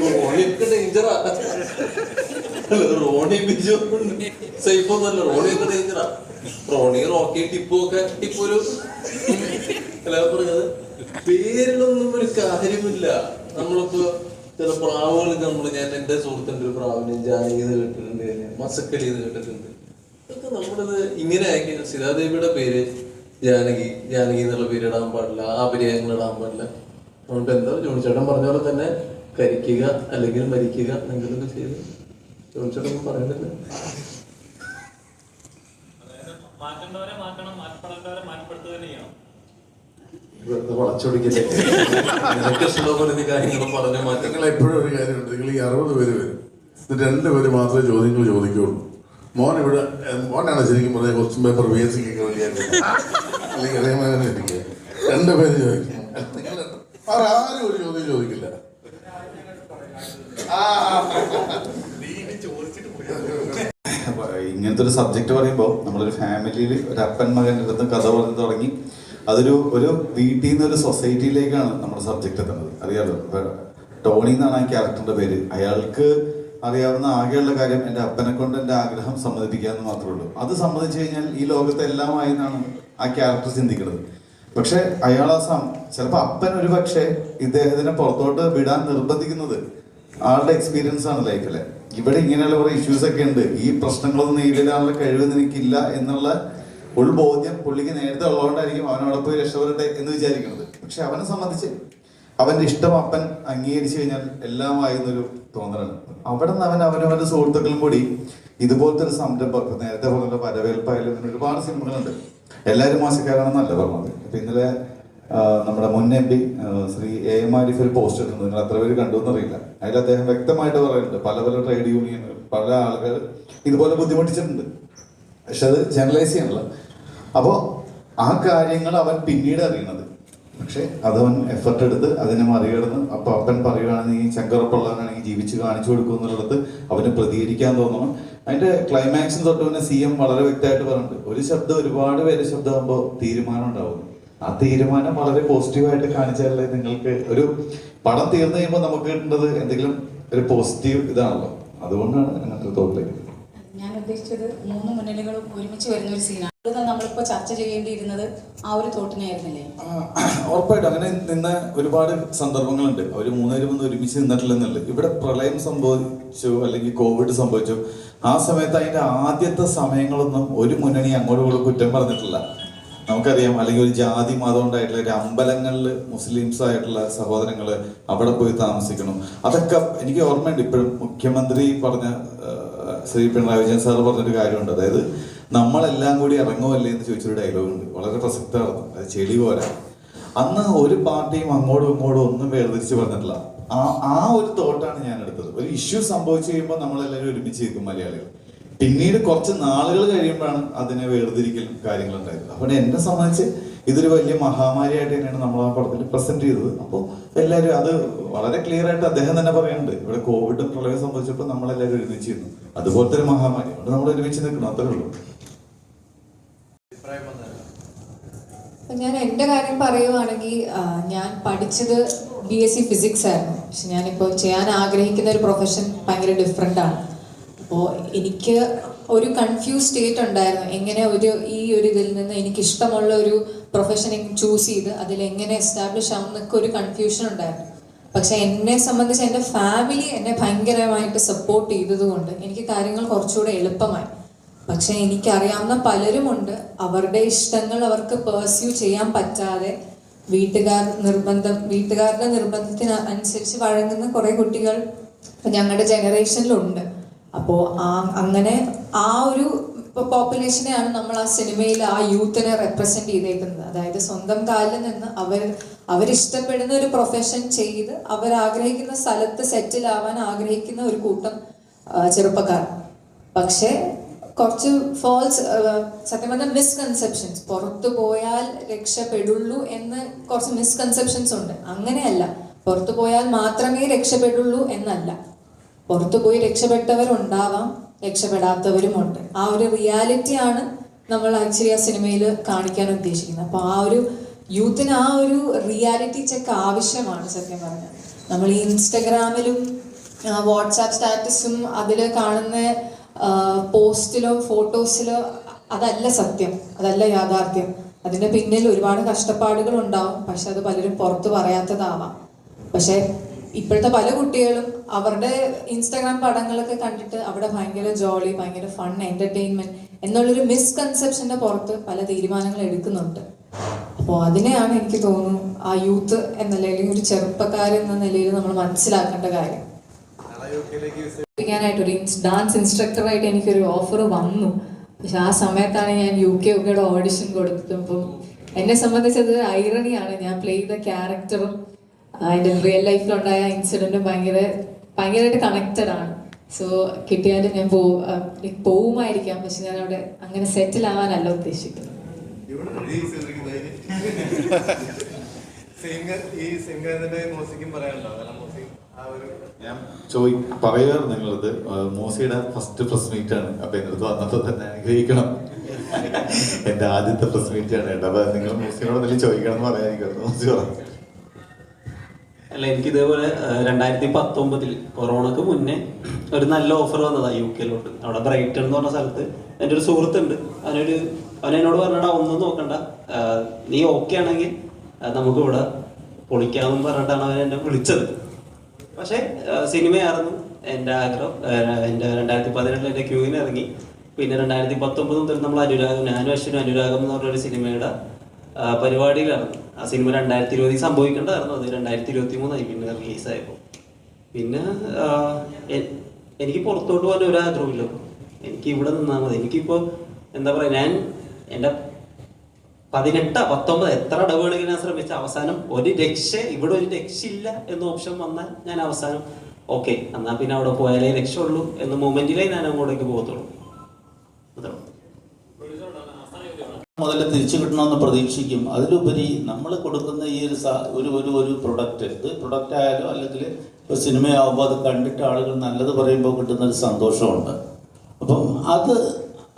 റോണിയൊക്കെ ഡേഞ്ചറാ. റോണി ബിജു സേഫ് ഒന്നുമല്ല, റോണിയൊക്കെ ഡേഞ്ചറാ. റോണി റോക്കി ടിപ്പു ഒക്കെ, ടിപ്പു ഒരു എല്ലാവരും പറഞ്ഞത് പേരിലൊന്നും ഒരു കാര്യമില്ല. നമ്മളിപ്പോ ചില പ്രാവുകളൊക്കെ ഞാൻ എന്റെ സുഹൃത്തിന്റെ ഒരു പ്രാവിനെ ജാനകി കേട്ടിട്ടുണ്ട്, മസക്കലി കേട്ടിട്ടുണ്ട്. ഇതൊക്കെ നമ്മളിത് ഇങ്ങനെ ആക്കി. സീതാദേവിയുടെ പേര് ജാനകി, ജാനകി എന്നുള്ള പേര് ഇടാൻ പാടില്ല, ആ പര്യായങ്ങൾ ഇടാൻ പാടില്ല. അതുകൊണ്ട് എന്താ ജോണിച്ചേട്ടൻ പറഞ്ഞ പോലെ തന്നെ കരിക്കുക അല്ലെങ്കിൽ മരിക്കുക എന്തെങ്കിലുമൊക്കെ ചെയ്ത് ജോണിച്ചേട്ടൻ പറയുന്നില്ല. വളച്ചൊടിക്കില്ലേ കാര്യങ്ങളും പറഞ്ഞു മാറ്റം. നിങ്ങൾ എപ്പോഴും ഒരു കാര്യമുണ്ട്, നിങ്ങൾ ഈ 60 പേര് വരും, ഇത് 2 പേര് മാത്രമേ ചോദ്യങ്ങൾ ചോദിക്കുകയുള്ളൂ. മോനാണ് ശരിക്കും പറഞ്ഞ ക്വസ്റ്റ്യൻ പേപ്പർ VSC അല്ലെങ്കിൽ അതേമാതിരി ഇരിക്കുക. 2 പേര് ചോദിക്കും, ആരും ഒരു ചോദ്യം ചോദിക്കില്ല. ഇങ്ങനത്തെ ഒരു സബ്ജക്റ്റ് പറയുമ്പോൾ നമ്മളൊരു ഫാമിലിയിൽ ഒരു അപ്പൻ മകൻ്റെ അടുത്ത് കഥ പറഞ്ഞു തുടങ്ങി ഒരു വീട്ടിൽ നിന്ന് ഒരു സൊസൈറ്റിയിലേക്കാണ് നമ്മുടെ സബ്ജക്റ്റ് എത്തുന്നത്. അറിയാലോ, ടോണി എന്നാണ് ആ ക്യാരക്ടറിന്റെ പേര്. അയാൾക്ക് അറിയാവുന്ന ആകെയുള്ള കാര്യം എൻ്റെ അപ്പനെ കൊണ്ട് എൻ്റെ ആഗ്രഹം സമ്മതിപ്പിക്കാമെന്ന് മാത്രമേ ഉള്ളൂ. അത് സമ്മതിച്ചു കഴിഞ്ഞാൽ ഈ ലോകത്ത് എല്ലാമായി എന്നാണ് ആ ക്യാരക്ടർ ചിന്തിക്കുന്നത്. പക്ഷെ അയാൾ ചിലപ്പോൾ അപ്പൻ ഒരു പക്ഷേ ഇദ്ദേഹത്തിനെ പുറത്തോട്ട് വിടാൻ നിർബന്ധിക്കുന്നത് ആളുടെ എക്സ്പീരിയൻസ് ആണ് ലൈഫിലെ. ഇവിടെ ഇങ്ങനെയുള്ള കുറെ ഇഷ്യൂസ് ഒക്കെ ഉണ്ട്, ഈ പ്രശ്നങ്ങളൊന്നും നേരിടാനുള്ള കഴിവ് നിനക്കില്ല എന്നുള്ള ഉൾബോധ്യം പുള്ളിക്ക് നേരത്തെ ഉള്ളതുകൊണ്ടായിരിക്കും അവനവിടെ പോയി രക്ഷപ്പെടട്ടെ എന്ന് വിചാരിക്കുന്നത്. പക്ഷെ അവനെ സംബന്ധിച്ച് അവന്റെ ഇഷ്ടം അപ്പൻ അംഗീകരിച്ചു കഴിഞ്ഞാൽ എല്ലാമായി എന്നൊരു തോന്നലാണ്. അവിടെ നിന്ന് അവനവന്റെ സുഹൃത്തുക്കളും കൂടി ഇതുപോലത്തെ ഒരു സംരംഭം, നേരത്തെ പറഞ്ഞ വരവേൽപ്പായാലും ഒരുപാട് സിനിമകളുണ്ട്. എല്ലാവരും മോശക്കാരാണെന്നല്ല പറഞ്ഞത്. ഇപ്പൊ ഇന്നലെ നമ്മുടെ മുൻ MP ശ്രീ AM ആരിഫ് ഒരു പോസ്റ്റ് ഇട്ടുണ്ട്, നിങ്ങൾ എത്ര പേര് കണ്ടു എന്നറിയില്ല. അതിൽ അദ്ദേഹം വ്യക്തമായിട്ട് പറയുന്നുണ്ട് പല ട്രേഡ് യൂണിയൻ പല ആളുകൾ ഇതുപോലെ ബുദ്ധിമുട്ടിച്ചിട്ടുണ്ട്. പക്ഷെ അത് ജനറലൈസ് ചെയ്യാനുള്ള. അപ്പോൾ ആ കാര്യങ്ങൾ അവൻ പിന്നീട് അറിയണത്. പക്ഷെ അതവൻ എഫർട്ട് എടുത്ത് അതിനെ മറികടന്ന് അപ്പൊ അപ്പൻ പറയുകയാണെങ്കിൽ ചങ്കറപ്പുള്ളവനാണെങ്കിൽ ജീവിച്ച് കാണിച്ചു കൊടുക്കും എന്നുള്ളത് അവന് പ്രതികരിക്കാൻ തോന്നണം. അതിന്റെ ക്ലൈമാക്സിന് തൊട്ട് പിന്നെ CM വളരെ വ്യക്തമായിട്ട് പറഞ്ഞിട്ടുണ്ട്, ഒരു ശബ്ദം ഒരുപാട് പേര് ശബ്ദമാകുമ്പോൾ തീരുമാനം ഉണ്ടാവും. ആ തീരുമാനം വളരെ പോസിറ്റീവായിട്ട് കാണിച്ചാലേ നിങ്ങൾക്ക് ഒരു പടം തീർന്നു കഴിയുമ്പോൾ നമുക്ക് കിട്ടേണ്ടത് എന്തെങ്കിലും ഒരു പോസിറ്റീവ് ഇതാണല്ലോ. അതുകൊണ്ടാണ് അങ്ങനത്തെ തോട്ടിലേക്ക്. ഞാൻ ഉദ്ദേശിച്ചത് 3 മുന്നണികളും ഒരുമിച്ച് വരുന്ന ഒരു സീനാണ്. നമ്മളിപ്പോ ചർച്ച ചെയ്യേണ്ടിയിരുന്നത് ആ ഒരു തോട്ടിനായിരുന്നില്ലേ? ഉറപ്പായിട്ടും അങ്ങനെ നിന്ന ഒരുപാട് സന്ദർഭങ്ങളുണ്ട്. അവർ 3 പേരും ഒന്നും ഒരുമിച്ച് നിന്നിട്ടില്ലെന്നുള്ളത്. ഇവിടെ പ്രളയം സംഭവിച്ചു അല്ലെങ്കിൽ കോവിഡ് സംഭവിച്ചു, ആ സമയത്ത് അതിന്റെ ആദ്യത്തെ സമയങ്ങളൊന്നും ഒരു മുന്നണി അങ്ങോട്ടും കുറ്റം പറഞ്ഞിട്ടില്ല. നമുക്കറിയാം, അല്ലെങ്കിൽ ഒരു ജാതി മതം ഉണ്ടായിട്ടുള്ള ഒരു അമ്പലങ്ങളിൽ മുസ്ലിംസ് ആയിട്ടുള്ള സഹോദരങ്ങൾ അവിടെ പോയി താമസിക്കണം. അതൊക്കെ എനിക്ക് ഓർമ്മയുണ്ട്. ഇപ്പോഴും മുഖ്യമന്ത്രി പറഞ്ഞ ശ്രീ പിണറായി വിജയൻ സാർ പറഞ്ഞൊരു കാര്യമുണ്ട്, അതായത് നമ്മളെല്ലാം കൂടി ഇറങ്ങുമല്ലേ എന്ന് ചോദിച്ചൊരു ഡയലോഗുണ്ട്, വളരെ പ്രസക്തമാണ്. അത് ചെളി പോലെ അന്ന് ഒരു പാർട്ടിയും അങ്ങോട്ടും ഇങ്ങോട്ടും ഒന്നും വേർതിരിച്ച് പറഞ്ഞിട്ടില്ല. ആ ഒരു തോട്ടാണ് ഞാൻ എടുത്തത്. ഒരു ഇഷ്യൂ സംഭവിച്ചു കഴിയുമ്പോൾ നമ്മളെല്ലാവരും ഒരുമിച്ച് നിൽക്കും മലയാളികൾ. പിന്നീട് കുറച്ച് നാളുകൾ കഴിയുമ്പോഴാണ് അതിനെ വേർതിരിക്കലും കാര്യങ്ങളുണ്ടായത്. അപ്പോൾ എന്നെ സംബന്ധിച്ച് ഇതൊരു വലിയ മഹാമാരിയായിട്ട് തന്നെയാണ് നമ്മൾ ആ പടത്തിൽ പ്രസന്റ് ചെയ്തത്. അപ്പോൾ എല്ലാവരും അത് വളരെ ക്ലിയർ ആയിട്ട് അദ്ദേഹം തന്നെ പറയുന്നുണ്ട്, ഇവിടെ കോവിഡ് പ്രളയം സംഭവിച്ചപ്പോൾ നമ്മളെല്ലാവരും ഒരുമിച്ചിരുന്നു, അതുപോലത്തെ ഒരു മഹാമാരി, അവിടെ നമ്മൾ ഒരുമിച്ച് നിൽക്കണം, അത്രേ ഉള്ളൂ. ഞാൻ എൻ്റെ കാര്യം പറയുവാണെങ്കിൽ ഞാൻ പഠിച്ചത് BSc ഫിസിക്സ് ആയിരുന്നു. പക്ഷെ ഞാനിപ്പോൾ ചെയ്യാൻ ആഗ്രഹിക്കുന്ന ഒരു പ്രൊഫഷൻ ഭയങ്കര ഡിഫറെൻ്റ് ആണ്. അപ്പോൾ എനിക്ക് ഒരു കൺഫ്യൂസ് സ്റ്റേറ്റ് ഉണ്ടായിരുന്നു, എങ്ങനെ ഈ ഒരു ഇതിൽ നിന്ന് എനിക്കിഷ്ടമുള്ള ഒരു പ്രൊഫഷൻ ചൂസ് ചെയ്ത് അതിലെങ്ങനെ എസ്റ്റാബ്ലിഷ് ആവും എന്നൊക്കെ ഒരു കൺഫ്യൂഷൻ ഉണ്ടായിരുന്നു. പക്ഷെ എന്നെ സംബന്ധിച്ച് എൻ്റെ ഫാമിലി എന്നെ ഭയങ്കരമായിട്ട് സപ്പോർട്ട് ചെയ്തതുകൊണ്ട് എനിക്ക് കാര്യങ്ങൾ കുറച്ചുകൂടെ എളുപ്പമായി. പക്ഷെ എനിക്കറിയാവുന്ന പലരുമുണ്ട്, അവരുടെ ഇഷ്ടങ്ങൾ അവർക്ക് പെർസ്യൂ ചെയ്യാൻ പറ്റാതെ വീട്ടുകാരുടെ നിർബന്ധത്തിന് അനുസരിച്ച് വഴങ്ങുന്ന കുറേ കുട്ടികൾ ഞങ്ങളുടെ ജനറേഷനിലുണ്ട്. അപ്പോൾ അങ്ങനെ ആ ഒരു പോപ്പുലേഷനെയാണ് നമ്മൾ ആ സിനിമയിൽ ആ യൂത്തിനെ റെപ്രസെന്റ് ചെയ്തേക്കുന്നത്. അതായത് സ്വന്തം കാലിൽ നിന്ന് അവരിഷ്ടപ്പെടുന്ന ഒരു പ്രൊഫഷൻ ചെയ്ത് അവരാഗ്രഹിക്കുന്ന സ്ഥലത്ത് സെറ്റിൽ ആവാൻ ആഗ്രഹിക്കുന്ന ഒരു കൂട്ടം ചെറുപ്പക്കാർ. പക്ഷെ കുറച്ച് ഫോൾസ്, സത്യം പറഞ്ഞാൽ മിസ്കൺസെപ്ഷൻസ്, പുറത്തു പോയാൽ രക്ഷപ്പെടുള്ളൂ എന്ന് കുറച്ച് മിസ്കൺസെപ്ഷൻസ് ഉണ്ട്. അങ്ങനെയല്ല, പുറത്തു പോയാൽ മാത്രമേ രക്ഷപ്പെടുള്ളൂ എന്നല്ല. പുറത്തു പോയി രക്ഷപ്പെട്ടവരുണ്ടാവാം, രക്ഷപ്പെടാത്തവരുമുണ്ട്. ആ ഒരു റിയാലിറ്റിയാണ് നമ്മൾ ആക്ച്വലി ആ സിനിമയിൽ കാണിക്കാൻ ഉദ്ദേശിക്കുന്നത്. അപ്പോൾ ആ ഒരു യൂത്തിന് ആ ഒരു റിയാലിറ്റി ചെക്ക് ആവശ്യമാണ്. സത്യം പറഞ്ഞാൽ നമ്മൾ ഈ ഇൻസ്റ്റഗ്രാമിലും വാട്സാപ്പ് സ്റ്റാറ്റസും അതിൽ കാണുന്ന പോസ്റ്റിലോ ഫോട്ടോസിലോ അതല്ല സത്യം, അതല്ല യാഥാർത്ഥ്യം. അതിൻ്റെ പിന്നിൽ ഒരുപാട് കഷ്ടപ്പാടുകൾ ഉണ്ടാവും, പക്ഷെ അത് പലരും പുറത്ത് പറയാത്തതാവാം. പക്ഷെ ഇപ്പോഴത്തെ പല കുട്ടികളും അവരുടെ ഇൻസ്റ്റാഗ്രാം പടങ്ങളൊക്കെ കണ്ടിട്ട് അവിടെ ഭയങ്കര ജോളി, ഭയങ്കര ഫൺ, എന്റർടൈൻമെന്റ് എന്നുള്ളൊരു മിസ്കൺസെപ്ഷന്റെ പുറത്ത് പല തീരുമാനങ്ങൾ എടുക്കുന്നുണ്ട്. അപ്പോൾ അതിനെയാണ് എനിക്ക് തോന്നുന്നു ആ യൂത്ത് എന്ന നിലയിൽ, ഒരു ചെറുപ്പക്കാരൻ എന്ന നിലയിൽ നമ്മൾ മനസ്സിലാക്കേണ്ട കാര്യം. ായിട്ടൊരു ഡാൻസ് ഇൻസ്ട്രക്ടറായിട്ട് എനിക്കൊരു ഓഫർ വന്നു. പക്ഷെ ആ സമയത്താണ് ഞാൻ UK ഓഡിഷൻ കൊടുത്തത്. അപ്പം എന്നെ സംബന്ധിച്ചത് ഐറണിയാണ്. ഞാൻ പ്ലേ ചെയ്ത ക്യാരക്ടറും അതിൻ്റെ റിയൽ ലൈഫിലുണ്ടായ ഇൻസിഡൻറ്റും ഭയങ്കരമായിട്ട് കണക്റ്റഡ് ആണ്. സോ കിട്ടിയാലും ഞാൻ പോവുമായിരിക്കാം, പക്ഷെ ഞാൻ അവിടെ അങ്ങനെ സെറ്റിൽ ആവാനല്ല ഉദ്ദേശിക്കുന്നത്. ഞാൻ പറയാറ് നിങ്ങളത് മോസിയുടെ ഫസ്റ്റ് പ്രസ് മീറ്റ് ആണ്. അപ്പൊ എൻ്റെ അടുത്ത് വന്നപ്പോൾ തന്നെ അനുഗ്രഹിക്കണം, എന്റെ ആദ്യത്തെ പ്രസ് മീറ്റ് ആണ് കേട്ടോ. അപ്പൊ നിങ്ങൾ മോസിനോട് എന്തെങ്കിലും ചോദിക്കണം എന്ന് പറയാനിരിക്കുന്നു. മോസി പറഞ്ഞു. അല്ല, എനിക്ക് ഇതേപോലെ 2019 കൊറോണക്ക് മുന്നേ ഒരു നല്ല ഓഫർ വന്നതാ UK. അവിടെ ബ്രൈറ്റൺ എന്ന് പറഞ്ഞ സ്ഥലത്ത് എൻ്റെ ഒരു സുഹൃത്തുണ്ട്. അവനെന്നോട് പറഞ്ഞാ ഒന്നും നോക്കണ്ട, നീ ഓക്കെ ആണെങ്കിൽ നമുക്ക് ഇവിടെ പൊളിക്കാമെന്ന് പറഞ്ഞിട്ടാണ് അവൻ എന്നെ വിളിച്ചത്. പക്ഷെ സിനിമയായിരുന്നു എൻ്റെ ആഗ്രഹം. എൻ്റെ 2017 എൻ്റെ ക്യൂവിന് ഇറങ്ങി. പിന്നെ 2019 മുതൽ നമ്മൾ ഞാനും അശ്വിനും അനുരാഗം എന്ന് പറഞ്ഞൊരു സിനിമയുടെ പരിപാടിയിലായിരുന്നു. ആ സിനിമ 2020 സംഭവിക്കേണ്ടതായിരുന്നു, അത് 2023 പിന്നെ റിലീസായപ്പോൾ. പിന്നെ എനിക്ക് പുറത്തോട്ട് പോകാൻ ഒരു ആഗ്രഹമില്ല. എനിക്ക് ഇവിടെ നിന്നാൽ മതി. എനിക്കിപ്പോൾ എന്താ പറയുക, ഞാൻ എൻ്റെ 18, 19 എത്ര ഇടവേളകൾ ഞാൻ ശ്രമിച്ച അവസാനം ഒരു ഇവിടെ ഒരു രക്ഷയില്ല എന്ന ഓപ്ഷൻ വന്നാൽ ഞാൻ അവസാനം ഓക്കെ എന്നാൽ പിന്നെ അവിടെ പോയാലേ രക്ഷയുള്ളൂ എന്ന മൊമെന്റിലേ ഞാൻ അങ്ങോട്ടേക്ക് പോകത്തുള്ളൂ. മുതൽ തിരിച്ചു കിട്ടണമെന്ന് പ്രതീക്ഷിക്കും. അതിലുപരി നമ്മൾ കൊടുക്കുന്ന ഈ ഒരു പ്രൊഡക്റ്റ്, ഇത് പ്രൊഡക്റ്റ് ആയാലും അല്ലെങ്കിൽ ഒരു സിനിമയാകുമ്പോൾ അത് കണ്ടിട്ട് ആളുകൾ നല്ലത് പറയുമ്പോൾ കിട്ടുന്നൊരു സന്തോഷമുണ്ട്. അപ്പം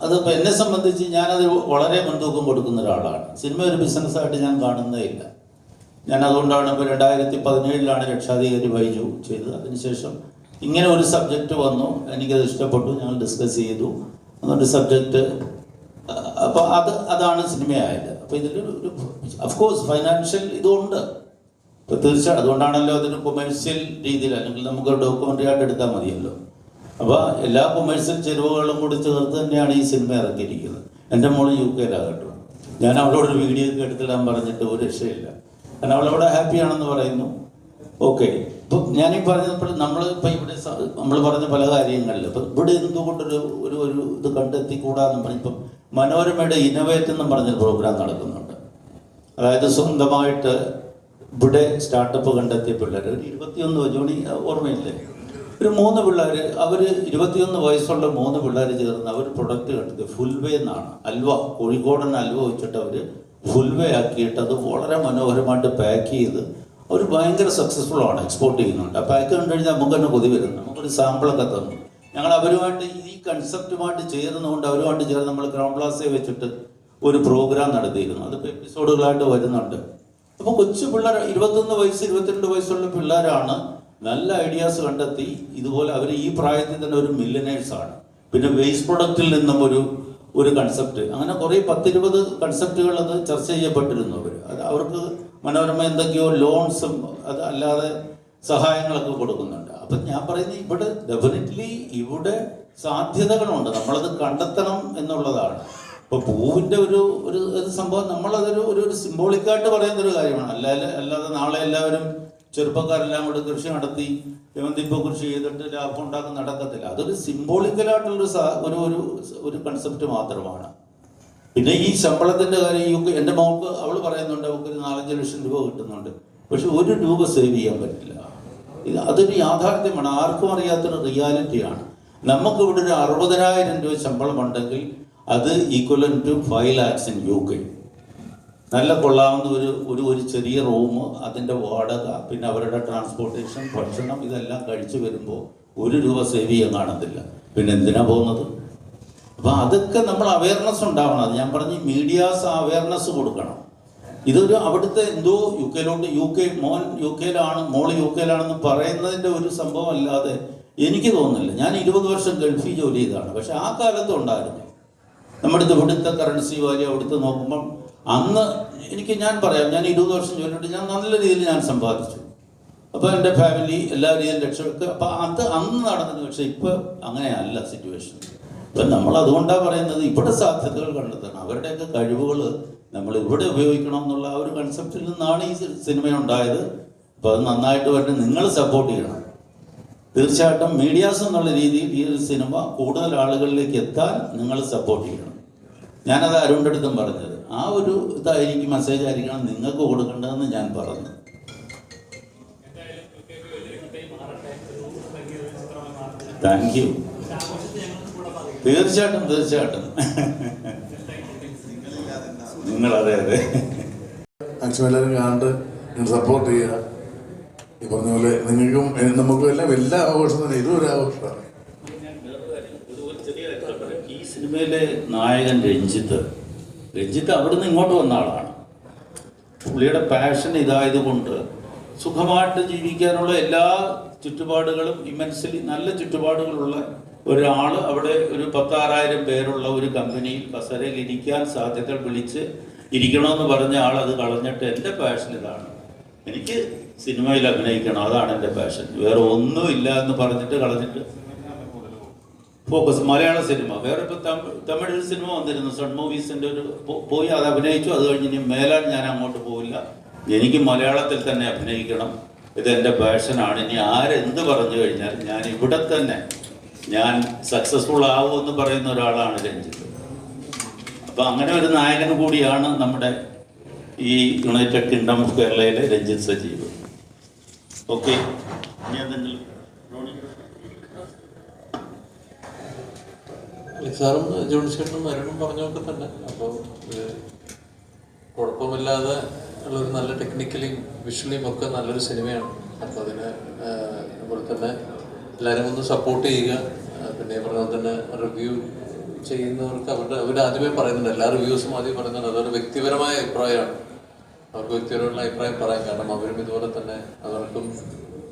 അതിപ്പോൾ എന്നെ സംബന്ധിച്ച് ഞാനത് വളരെ മുൻതൂക്കം കൊടുക്കുന്ന ഒരാളാണ്. സിനിമ ഒരു ബിസിനസ്സായിട്ട് ഞാൻ കാണുന്നേ ഇല്ല. ഞാൻ അതുകൊണ്ടാണ് ഇപ്പോൾ 2017 രക്ഷാധികാരി ബൈജു ചെയ്തത്. അതിനുശേഷം ഇങ്ങനെ ഒരു സബ്ജക്റ്റ് വന്നു, എനിക്കത് ഇഷ്ടപ്പെട്ടു, ഞങ്ങൾ ഡിസ്കസ് ചെയ്തു. അതൊരു സബ്ജക്റ്റ്, അപ്പോൾ അതാണ് സിനിമയായത്. അപ്പോൾ ഇതിലൊരു അഫ്കോഴ്സ് ഫൈനാൻഷ്യൽ ഇതുണ്ട്. ഇപ്പോൾ തീർച്ചയായും അതുകൊണ്ടാണല്ലോ അതിന് കൊമേഴ്സ്യൽ രീതിയിൽ, അല്ലെങ്കിൽ നമുക്ക് ഡോക്യുമെൻ്ററി ആയിട്ട് എടുത്താൽ മതിയല്ലോ. അപ്പോൾ എല്ലാ കൊമേഴ്സ്യൽ ചെലവുകളും കൂടി ചേർത്ത് തന്നെയാണ് ഈ സിനിമ ഇറക്കിയിരിക്കുന്നത്. എൻ്റെ മോള് UK ഞാൻ അവളോടൊരു വീഡിയോ ഒക്കെ എടുത്തിടാൻ പറഞ്ഞിട്ട് ഒരു രക്ഷയില്ല. കാരണം അവളവിടെ ഹാപ്പിയാണെന്ന് പറയുന്നു. ഓക്കെ, ഇപ്പം ഞാനീ പറഞ്ഞപ്പോൾ നമ്മളിപ്പോൾ ഇവിടെ നമ്മൾ പറഞ്ഞ പല കാര്യങ്ങളിൽ ഇപ്പം ഇവിടെ എന്തുകൊണ്ടൊരു ഇത് കണ്ടെത്തിക്കൂടാന്ന് പറഞ്ഞിപ്പം മനോരമയുടെ ഇന്നോവേറ്റ് എന്നും പറഞ്ഞൊരു പ്രോഗ്രാം നടക്കുന്നുണ്ട്. അതായത് സ്വന്തമായിട്ട് ഇവിടെ സ്റ്റാർട്ടപ്പ് കണ്ടെത്തിയ പിള്ളേർ, ഒരു 21 ജോണി ഓർമ്മയില്ലേ, ഒരു 3 പിള്ളേർ, അവർ 21 വയസ്സുള്ള 3 പിള്ളേർ ചേർന്ന് അവർ പ്രൊഡക്റ്റ് കണ്ടെത്തി. ഫുൾവേ എന്നാണ്, അൽവ, കോഴിക്കോടൻ അൽവ വെച്ചിട്ട് അവർ ഫുൾവേ ആക്കിയിട്ട് അത് വളരെ മനോഹരമായിട്ട് പാക്ക് ചെയ്ത് അവർ ഭയങ്കര സക്സസ്ഫുൾ ആണ്, എക്സ്പോർട്ട് ചെയ്യുന്നുണ്ട്. ആ പാക്ക് കണ്ടു കഴിഞ്ഞാൽ നമുക്ക് തന്നെ കൊതി വരുന്നു. നമുക്കൊരു സാമ്പിളൊക്കെ തന്നു. ഞങ്ങൾ അവരുമായിട്ട് ഈ കൺസെപ്റ്റുമായിട്ട് ചേർന്നുകൊണ്ട് അവരുമായിട്ട് ചേർന്ന് നമ്മൾ ക്രൗൺ പ്ലാസയെ വെച്ചിട്ട് ഒരു പ്രോഗ്രാം നടത്തിയിരുന്നു. അതിപ്പോൾ എപ്പിസോഡുകളായിട്ട് വരുന്നുണ്ട്. അപ്പോൾ കൊച്ചു പിള്ളേർ 21 വയസ്സ് 22 വയസ്സുള്ള പിള്ളേരാണ് നല്ല ഐഡിയാസ് കണ്ടെത്തി. ഇതുപോലെ അവർ ഈ പ്രായത്തിൽ തന്നെ ഒരു മില്യനേഴ്സാണ്. പിന്നെ വേസ്റ്റ് പ്രൊഡക്റ്റിൽ നിന്നും ഒരു കൺസെപ്റ്റ്, അങ്ങനെ കുറേ 10-20 കൺസെപ്റ്റുകൾ അത് ചർച്ച ചെയ്യപ്പെട്ടിരുന്നു. അത് അവർക്ക് മനോരമ എന്തൊക്കെയോ ലോൺസും അത് അല്ലാതെ സഹായങ്ങളൊക്കെ കൊടുക്കുന്നുണ്ട്. അപ്പം ഞാൻ പറയുന്നത് ഇവിടെ ഡെഫിനറ്റ്ലി ഇവിടെ സാധ്യതകളുണ്ട്, നമ്മളത് കണ്ടെത്തണം എന്നുള്ളതാണ്. ഇപ്പോൾ പൂവിൻ്റെ ഒരു സംഭവം നമ്മളതൊരു സിംബോളിക്കായിട്ട് പറയുന്നൊരു കാര്യമാണ്. അല്ലാതെ നാളെ എല്ലാവരും ചെറുപ്പക്കാരെല്ലാം കൂടെ കൃഷി നടത്തി ഇപ്പോൾ കൃഷി ചെയ്തിട്ട് ലാഭം ഉണ്ടാക്കാൻ നടക്കത്തില്ല. അതൊരു സിംബോളിക്കലായിട്ടുള്ളൊരു കൺസെപ്റ്റ് മാത്രമാണ്. പിന്നെ ഈ ശമ്പളത്തിൻ്റെ കാര്യം എൻ്റെ മോൾക്ക് അവൾ പറയുന്നുണ്ട് അവൾക്ക് 4-5 ലക്ഷം രൂപ കിട്ടുന്നുണ്ട്, പക്ഷെ 1 രൂപ സേവ് ചെയ്യാൻ പറ്റില്ല. അതൊരു യാഥാർത്ഥ്യമാണ്, ആർക്കും അറിയാത്തൊരു റിയാലിറ്റിയാണ്. നമുക്കിവിടെ ഒരു 60,000 രൂപ ശമ്പളം ഉണ്ടെങ്കിൽ അത് ഈക്വലൻ ടു 5 lakhs in UK. നല്ല കൊള്ളാവുന്ന ഒരു ചെറിയ റൂം, അതിൻ്റെ വാടക, പിന്നെ അവരുടെ ട്രാൻസ്പോർട്ടേഷൻ, ഭക്ഷണം, ഇതെല്ലാം കഴിച്ചു വരുമ്പോൾ 1 രൂപ സേവ് ചെയ്യാൻ കാണത്തില്ല. പിന്നെ എന്തിനാ പോകുന്നത്? അപ്പോൾ അതൊക്കെ നമ്മൾ അവയർനെസ് ഉണ്ടാവണം. അത് ഞാൻ പറഞ്ഞ് മീഡിയാസ് അവയർനെസ് കൊടുക്കണം. ഇതൊരു അവിടുത്തെ എന്തോ മോൻ യു കെയിലാണ്, മോള് യു കെയിലാണെന്ന് പറയുന്നതിൻ്റെ ഒരു സംഭവം അല്ലാതെ എനിക്ക് തോന്നുന്നില്ല. ഞാൻ 20 വർഷം ഗൾഫിൽ ജോലി ചെയ്തതാണ്. പക്ഷെ ആ കാലത്തും ഉണ്ടായിരുന്നു. നമ്മുടെ ഇവിടുത്തെ കറൻസി വാല്യൂ അവിടുത്തെ നോക്കുമ്പം അന്ന് ഞാൻ പറയാം, ഞാൻ 20 വർഷം ജോലി ചെയ്തിട്ട് ഞാൻ നല്ല രീതിയിൽ ഞാൻ സമ്പാദിച്ചു. അപ്പോൾ എൻ്റെ ഫാമിലി എല്ലാ രീതിയിലും രക്ഷപ്പെട്ടു. അപ്പോൾ അത് അന്ന് നടന്നത്. പക്ഷെ ഇപ്പോൾ അങ്ങനെയല്ല സിറ്റുവേഷൻ. ഇപ്പം നമ്മൾ അതുകൊണ്ടാണ് പറയുന്നത്, ഇവിടെ സാധ്യതകൾ കണ്ടെത്തണം. അവരുടെയൊക്കെ കഴിവുകൾ നമ്മൾ ഇവിടെ ഉപയോഗിക്കണം എന്നുള്ള ആ ഒരു കൺസെപ്റ്റിൽ നിന്നാണ് ഈ സിനിമ ഉണ്ടായത്. അപ്പോൾ അത് നന്നായിട്ട് വരട്ടെ. നിങ്ങൾ സപ്പോർട്ട് ചെയ്യണം. തീർച്ചയായിട്ടും മീഡിയാസ് എന്നുള്ള രീതിയിൽ ഈ ഒരു സിനിമ കൂടുതൽ ആളുകളിലേക്ക് എത്താൻ നിങ്ങൾ സപ്പോർട്ട് ചെയ്യണം. ഞാനത് അരുണിൻ്റെ അടുത്തും പറഞ്ഞത്. ആ ഒരു ഇതായിരിക്കും, മെസ്സേജ് ആയിരിക്കണം നിങ്ങൾക്ക് കൊടുക്കേണ്ടതെന്ന് ഞാൻ പറഞ്ഞു. Thank you. തീർച്ചയായിട്ടും നിങ്ങൾ അതെ മാക്സിമം എല്ലാവരും കാണാണ്ട് നിങ്ങൾ സപ്പോർട്ട് ചെയ്യുക. ഈ പറഞ്ഞ പോലെ നിങ്ങൾക്കും നമുക്കും എല്ലാം എല്ലാ ആഘോഷം തന്നെ, ഇതും ഒരു ആഘോഷമാണ്. ഈ സിനിമയിലെ നായകൻ രഞ്ജിത്ത് അവിടുന്ന് ഇങ്ങോട്ട് വന്ന ആളാണ്. പുള്ളിയുടെ പാഷൻ ഇതായതുകൊണ്ട് സുഖമായിട്ട് ജീവിക്കാനുള്ള എല്ലാ ചുറ്റുപാടുകളും, ഇമ്മൻസ്ലി നല്ല ചുറ്റുപാടുകളുള്ള ഒരാൾ അവിടെ ഒരു 16,000 പേരുള്ള ഒരു കമ്പനിയിൽ കസേരയിൽ ഇരിക്കാൻ സാധ്യതകൾ വിളിച്ച് ഇരിക്കണമെന്ന് പറഞ്ഞ ആൾ അത് കളഞ്ഞിട്ട് എൻ്റെ പാഷൻ ഇതാണ്, എനിക്ക് സിനിമയിൽ അഭിനയിക്കണം, അതാണ് എൻ്റെ പാഷൻ, വേറെ ഒന്നുമില്ല എന്ന് പറഞ്ഞിട്ട് കളഞ്ഞിട്ട് ഫോക്കസ് മലയാള സിനിമ. വേറെ ഇപ്പോൾ തമിഴ് സിനിമ വന്നിരുന്നു, സൺ മൂവീസിൻ്റെ പോയി അത് അഭിനയിച്ചു. അത് കഴിഞ്ഞ് ഇനി മേലാൽ ഞാൻ അങ്ങോട്ട് പോവില്ല, എനിക്ക് മലയാളത്തിൽ തന്നെ അഭിനയിക്കണം, ഇതെൻ്റെ പാഷനാണ്. ഇനി ആരെന്ത് പറഞ്ഞു കഴിഞ്ഞാൽ ഞാൻ ഇവിടെ തന്നെ ഞാൻ സക്സസ്ഫുൾ ആവുമെന്ന് പറയുന്ന ഒരാളാണ് രഞ്ജിത്ത്. അപ്പം അങ്ങനെ ഒരു നായകൻ കൂടിയാണ് നമ്മുടെ ഈ യുണൈറ്റഡ് കിങ്ഡം ഓഫ് കേരളയിലെ രഞ്ജിത്ത് സജീവ്. ഓക്കെ, സാറും ജോണിച്ചേട്ടനും അരുണും പറഞ്ഞൊക്കെ തന്നെ. അപ്പോൾ കുഴപ്പമില്ലാതെ ഉള്ളൊരു നല്ല ടെക്നിക്കലിയും വിഷ്വലിയും ഒക്കെ നല്ലൊരു സിനിമയാണ്. അപ്പോൾ അതിന് അതുപോലെ തന്നെ എല്ലാവരും ഒന്ന് സപ്പോർട്ട് ചെയ്യുക. പിന്നെ പറഞ്ഞ പോലെ തന്നെ റിവ്യൂ ചെയ്യുന്നവർക്ക് അവർ ആദ്യമേ പറയുന്നുണ്ട്, എല്ലാ റിവ്യൂസും ആദ്യം പറയുന്നുണ്ട് അതൊരു വ്യക്തിപരമായ അഭിപ്രായമാണ്, അവർക്ക് വ്യക്തിപരമായിട്ടുള്ള അഭിപ്രായം പറയാം. കാരണം അവരും ഇതുപോലെ തന്നെ അവർക്കും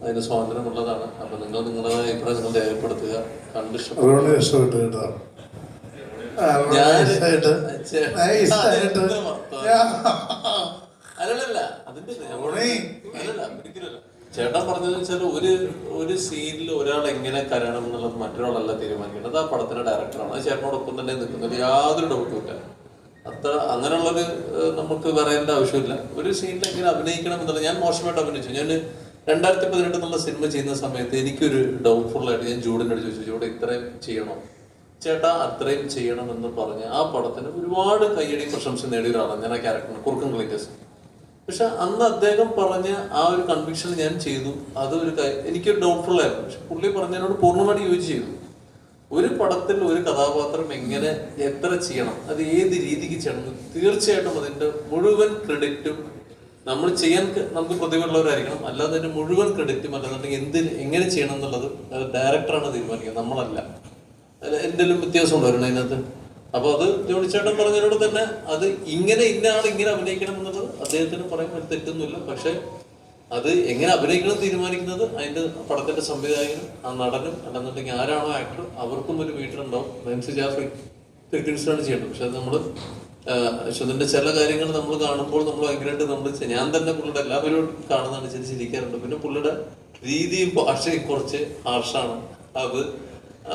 അതിന് സ്വാതന്ത്ര്യമുള്ളതാണ്. അപ്പം നിങ്ങൾ നിങ്ങളുടെ അഭിപ്രായം നിങ്ങൾ രേഖപ്പെടുത്തുക. ഇഷ്ടപ്പെട്ടു കേട്ടോ. അല്ലല്ല അതിന്റെ അല്ലല്ല ഒരിക്കലല്ല. ചേട്ടൻ പറഞ്ഞതെന്ന് വെച്ചാൽ ഒരു സീനിൽ ഒരാൾ എങ്ങനെ കരയണം എന്നുള്ളത് മറ്റൊരാളല്ല തീരുമാനിക്കേണ്ടത്, ആ പടത്തിന്റെ ഡയറക്ടറാണ്. അത് ചേട്ടനോടൊപ്പം തന്നെ നിൽക്കുന്നത്, യാതൊരു ഡൗട്ടും ഇല്ല. അങ്ങനെയുള്ളൊരു നമുക്ക് പറയേണ്ട ആവശ്യമില്ല. ഒരു സീനിൽ എങ്ങനെ അഭിനയിക്കണം എന്നുള്ളത്, ഞാൻ മോശമായിട്ട് അഭിനയിച്ചു. ഞാൻ 2018 എന്നുള്ള സിനിമ ചെയ്യുന്ന സമയത്ത് എനിക്കൊരു ഡൗട്ട്ഫുൾ ആയിട്ട് ഞാൻ ജൂഡിനോട് ചോദിച്ചു, ജൂഡ് ഇത്രയും ചെയ്യണോ? ചേട്ടാ അത്രയും ചെയ്യണം എന്ന് പറഞ്ഞ് ആ പടത്തിന് ഒരുപാട് കയ്യടിയും പ്രശംസ നേടിയ ഒരാളാണ് ഞാൻ ആ ക്യാരക്ടറിന്, കുറുക്കൻ ഗ്ലേറ്റേഴ്സ്. പക്ഷെ അന്ന് അദ്ദേഹം പറഞ്ഞ ആ ഒരു കൺവിക്ഷൻ ഞാൻ ചെയ്തു. അത് എനിക്കൊരു ഡൗട്ട്ഫുൾ ആയിരുന്നു. പക്ഷെ പുള്ളി പറഞ്ഞതിനോട് പൂർണ്ണമായിട്ട് യോജിച്ച് ചെയ്തു. ഒരു പടത്തിൽ ഒരു കഥാപാത്രം എങ്ങനെ എത്ര ചെയ്യണം, അത് ഏത് രീതിക്ക് ചെയ്യണം, തീർച്ചയായിട്ടും അതിന്റെ മുഴുവൻ ക്രെഡിറ്റും നമ്മൾ ചെയ്യാൻ നമുക്ക് പ്രതിഭയുള്ളവരായിരിക്കണം. അല്ലാതെ അതിന്റെ മുഴുവൻ ക്രെഡിറ്റും അല്ലാന്നുണ്ടെങ്കിൽ എങ്ങനെ ചെയ്യണം എന്നുള്ളത് ഡയറക്ടറാണ് തീരുമാനിക്കുന്നത്, നമ്മളല്ല. എന്തെങ്കിലും വ്യത്യാസം ഉണ്ടായിരുന്നു അതിനകത്ത്. അപ്പൊ അത് ജോണിച്ചേട്ടൻ പറഞ്ഞതിനോട് തന്നെ അത് ഇന്ന ആൾ ഇങ്ങനെ അഭിനയിക്കണം എന്നുള്ളത് അദ്ദേഹത്തിന് പറയാൻ ഒരു തെറ്റൊന്നുമില്ല. പക്ഷെ അത് എങ്ങനെ അഭിനയിക്കണം തീരുമാനിക്കുന്നത് അതിന്റെ പടത്തിന്റെ സംവിധായകനും ആ നടനും അല്ലെന്നുണ്ടെങ്കിൽ ആരാണോ ആക്ടർ അവർക്കും ഒരു വീട്ടിലുണ്ടാവും. റെൻസി ജാഫ്രി തെറ്റിൻസാണ് ചെയ്യേണ്ടത്. പക്ഷെ അത് നമ്മള് അതിന്റെ ചില കാര്യങ്ങൾ നമ്മൾ കാണുമ്പോൾ നമ്മൾ ഭയങ്കരമായിട്ട് ഞാൻ തന്നെ പുള്ളിയുടെ എല്ലാവരും കാണുന്നതാണ് ചിരിക്കാറുണ്ട്. പിന്നെ പുള്ളിയുടെ രീതിയും ഭാഷയും കുറച്ച് ഹാർഷാണ്. അത്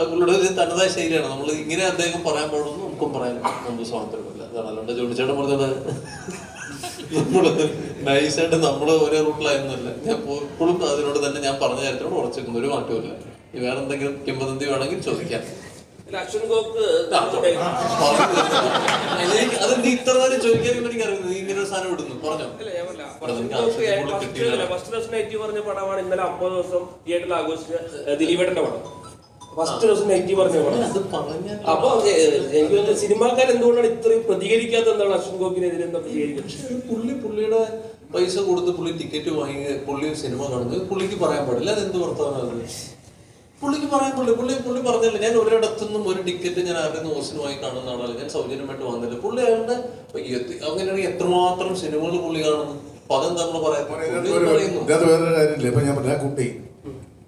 പുള്ളിയുടെ ഒരു തനതായ ശൈലിയാണ്. നമ്മൾ ഇങ്ങനെ അദ്ദേഹം പറയാൻ പാടുന്നു നമുക്കും പറയാൻ നമുക്ക് സ്വാതന്ത്ര്യമില്ല. അതാണ്. അല്ലാണ്ട് ജോണിച്ചേട്ടൻ പറഞ്ഞത് നമ്മള് നൈസായിട്ട് നമ്മള് ഒരേ റൂട്ടിലായിരുന്നില്ല. ഞാൻ എപ്പോഴും അതിനോട് തന്നെ ഞാൻ പറഞ്ഞ കാര്യത്തിനോട് ഉറച്ചിരിക്കുന്നു, ഒരു മാറ്റമില്ല. വേറെ എന്തെങ്കിലും കിംവദന്തി വേണമെങ്കിൽ ചോദിക്കാം. അത് നീ ഇത്ര നേരം ചോദിക്കാൻ എനിക്ക് അറിയുന്നത്, നീ ഇങ്ങനെ ഒരു സാധനം ഇടുന്നു പറഞ്ഞോ. ഫസ്റ്റ് പറഞ്ഞ പടമാണ് ഇന്നലെ 50 ദിവസം തിയേറ്ററിൽ ആഘോഷിച്ച ദിലീപേട്ടന്റെ പടം. ഫസ്റ്റ് ദിവസം നെഗറ്റീവ് പറഞ്ഞ പടം. അത് പറഞ്ഞാൽ അപ്പൊ എനിക്ക് തോന്നുന്നു സിനിമാക്കാർ എന്തുകൊണ്ടാണ് ഇത്രയും പ്രതികരിക്കാത്ത, എന്താണ് അശ്വിൻ ഗോപിനെതിരെ എന്താ പ്രതികരിക്കുന്നത്? പക്ഷേ പുള്ളിയുടെ പൈസ കൊടുത്ത് പുള്ളി ടിക്കറ്റ് വാങ്ങി പുള്ളി സിനിമ കാണുന്നത് പുള്ളിക്ക് പറയാൻ പാടില്ല. അതെന്ത് വർത്തമാനമാണ്? പുള്ളിക്ക് പറയാൻ പാടില്ല. പുള്ളി പറഞ്ഞില്ല, ഞാൻ ഒരിടത്തുനിന്നും ഒരു ടിക്കറ്റ് ഞാൻ ആരുടെ ഓസിന് വാങ്ങി കാണുന്ന ആളല്ല, ഞാൻ സൗജന്യമായിട്ട് വന്നില്ല. പുള്ളി അയാളുടെ അങ്ങനെയാണെങ്കിൽ എത്രമാത്രം സിനിമകൾ പുള്ളി കാണുന്നു. അപ്പൊ അതെന്താ നമ്മൾ പറയുന്നത്? വേറൊരു കാര്യമില്ല. ഇപ്പൊ ഞാൻ പറഞ്ഞ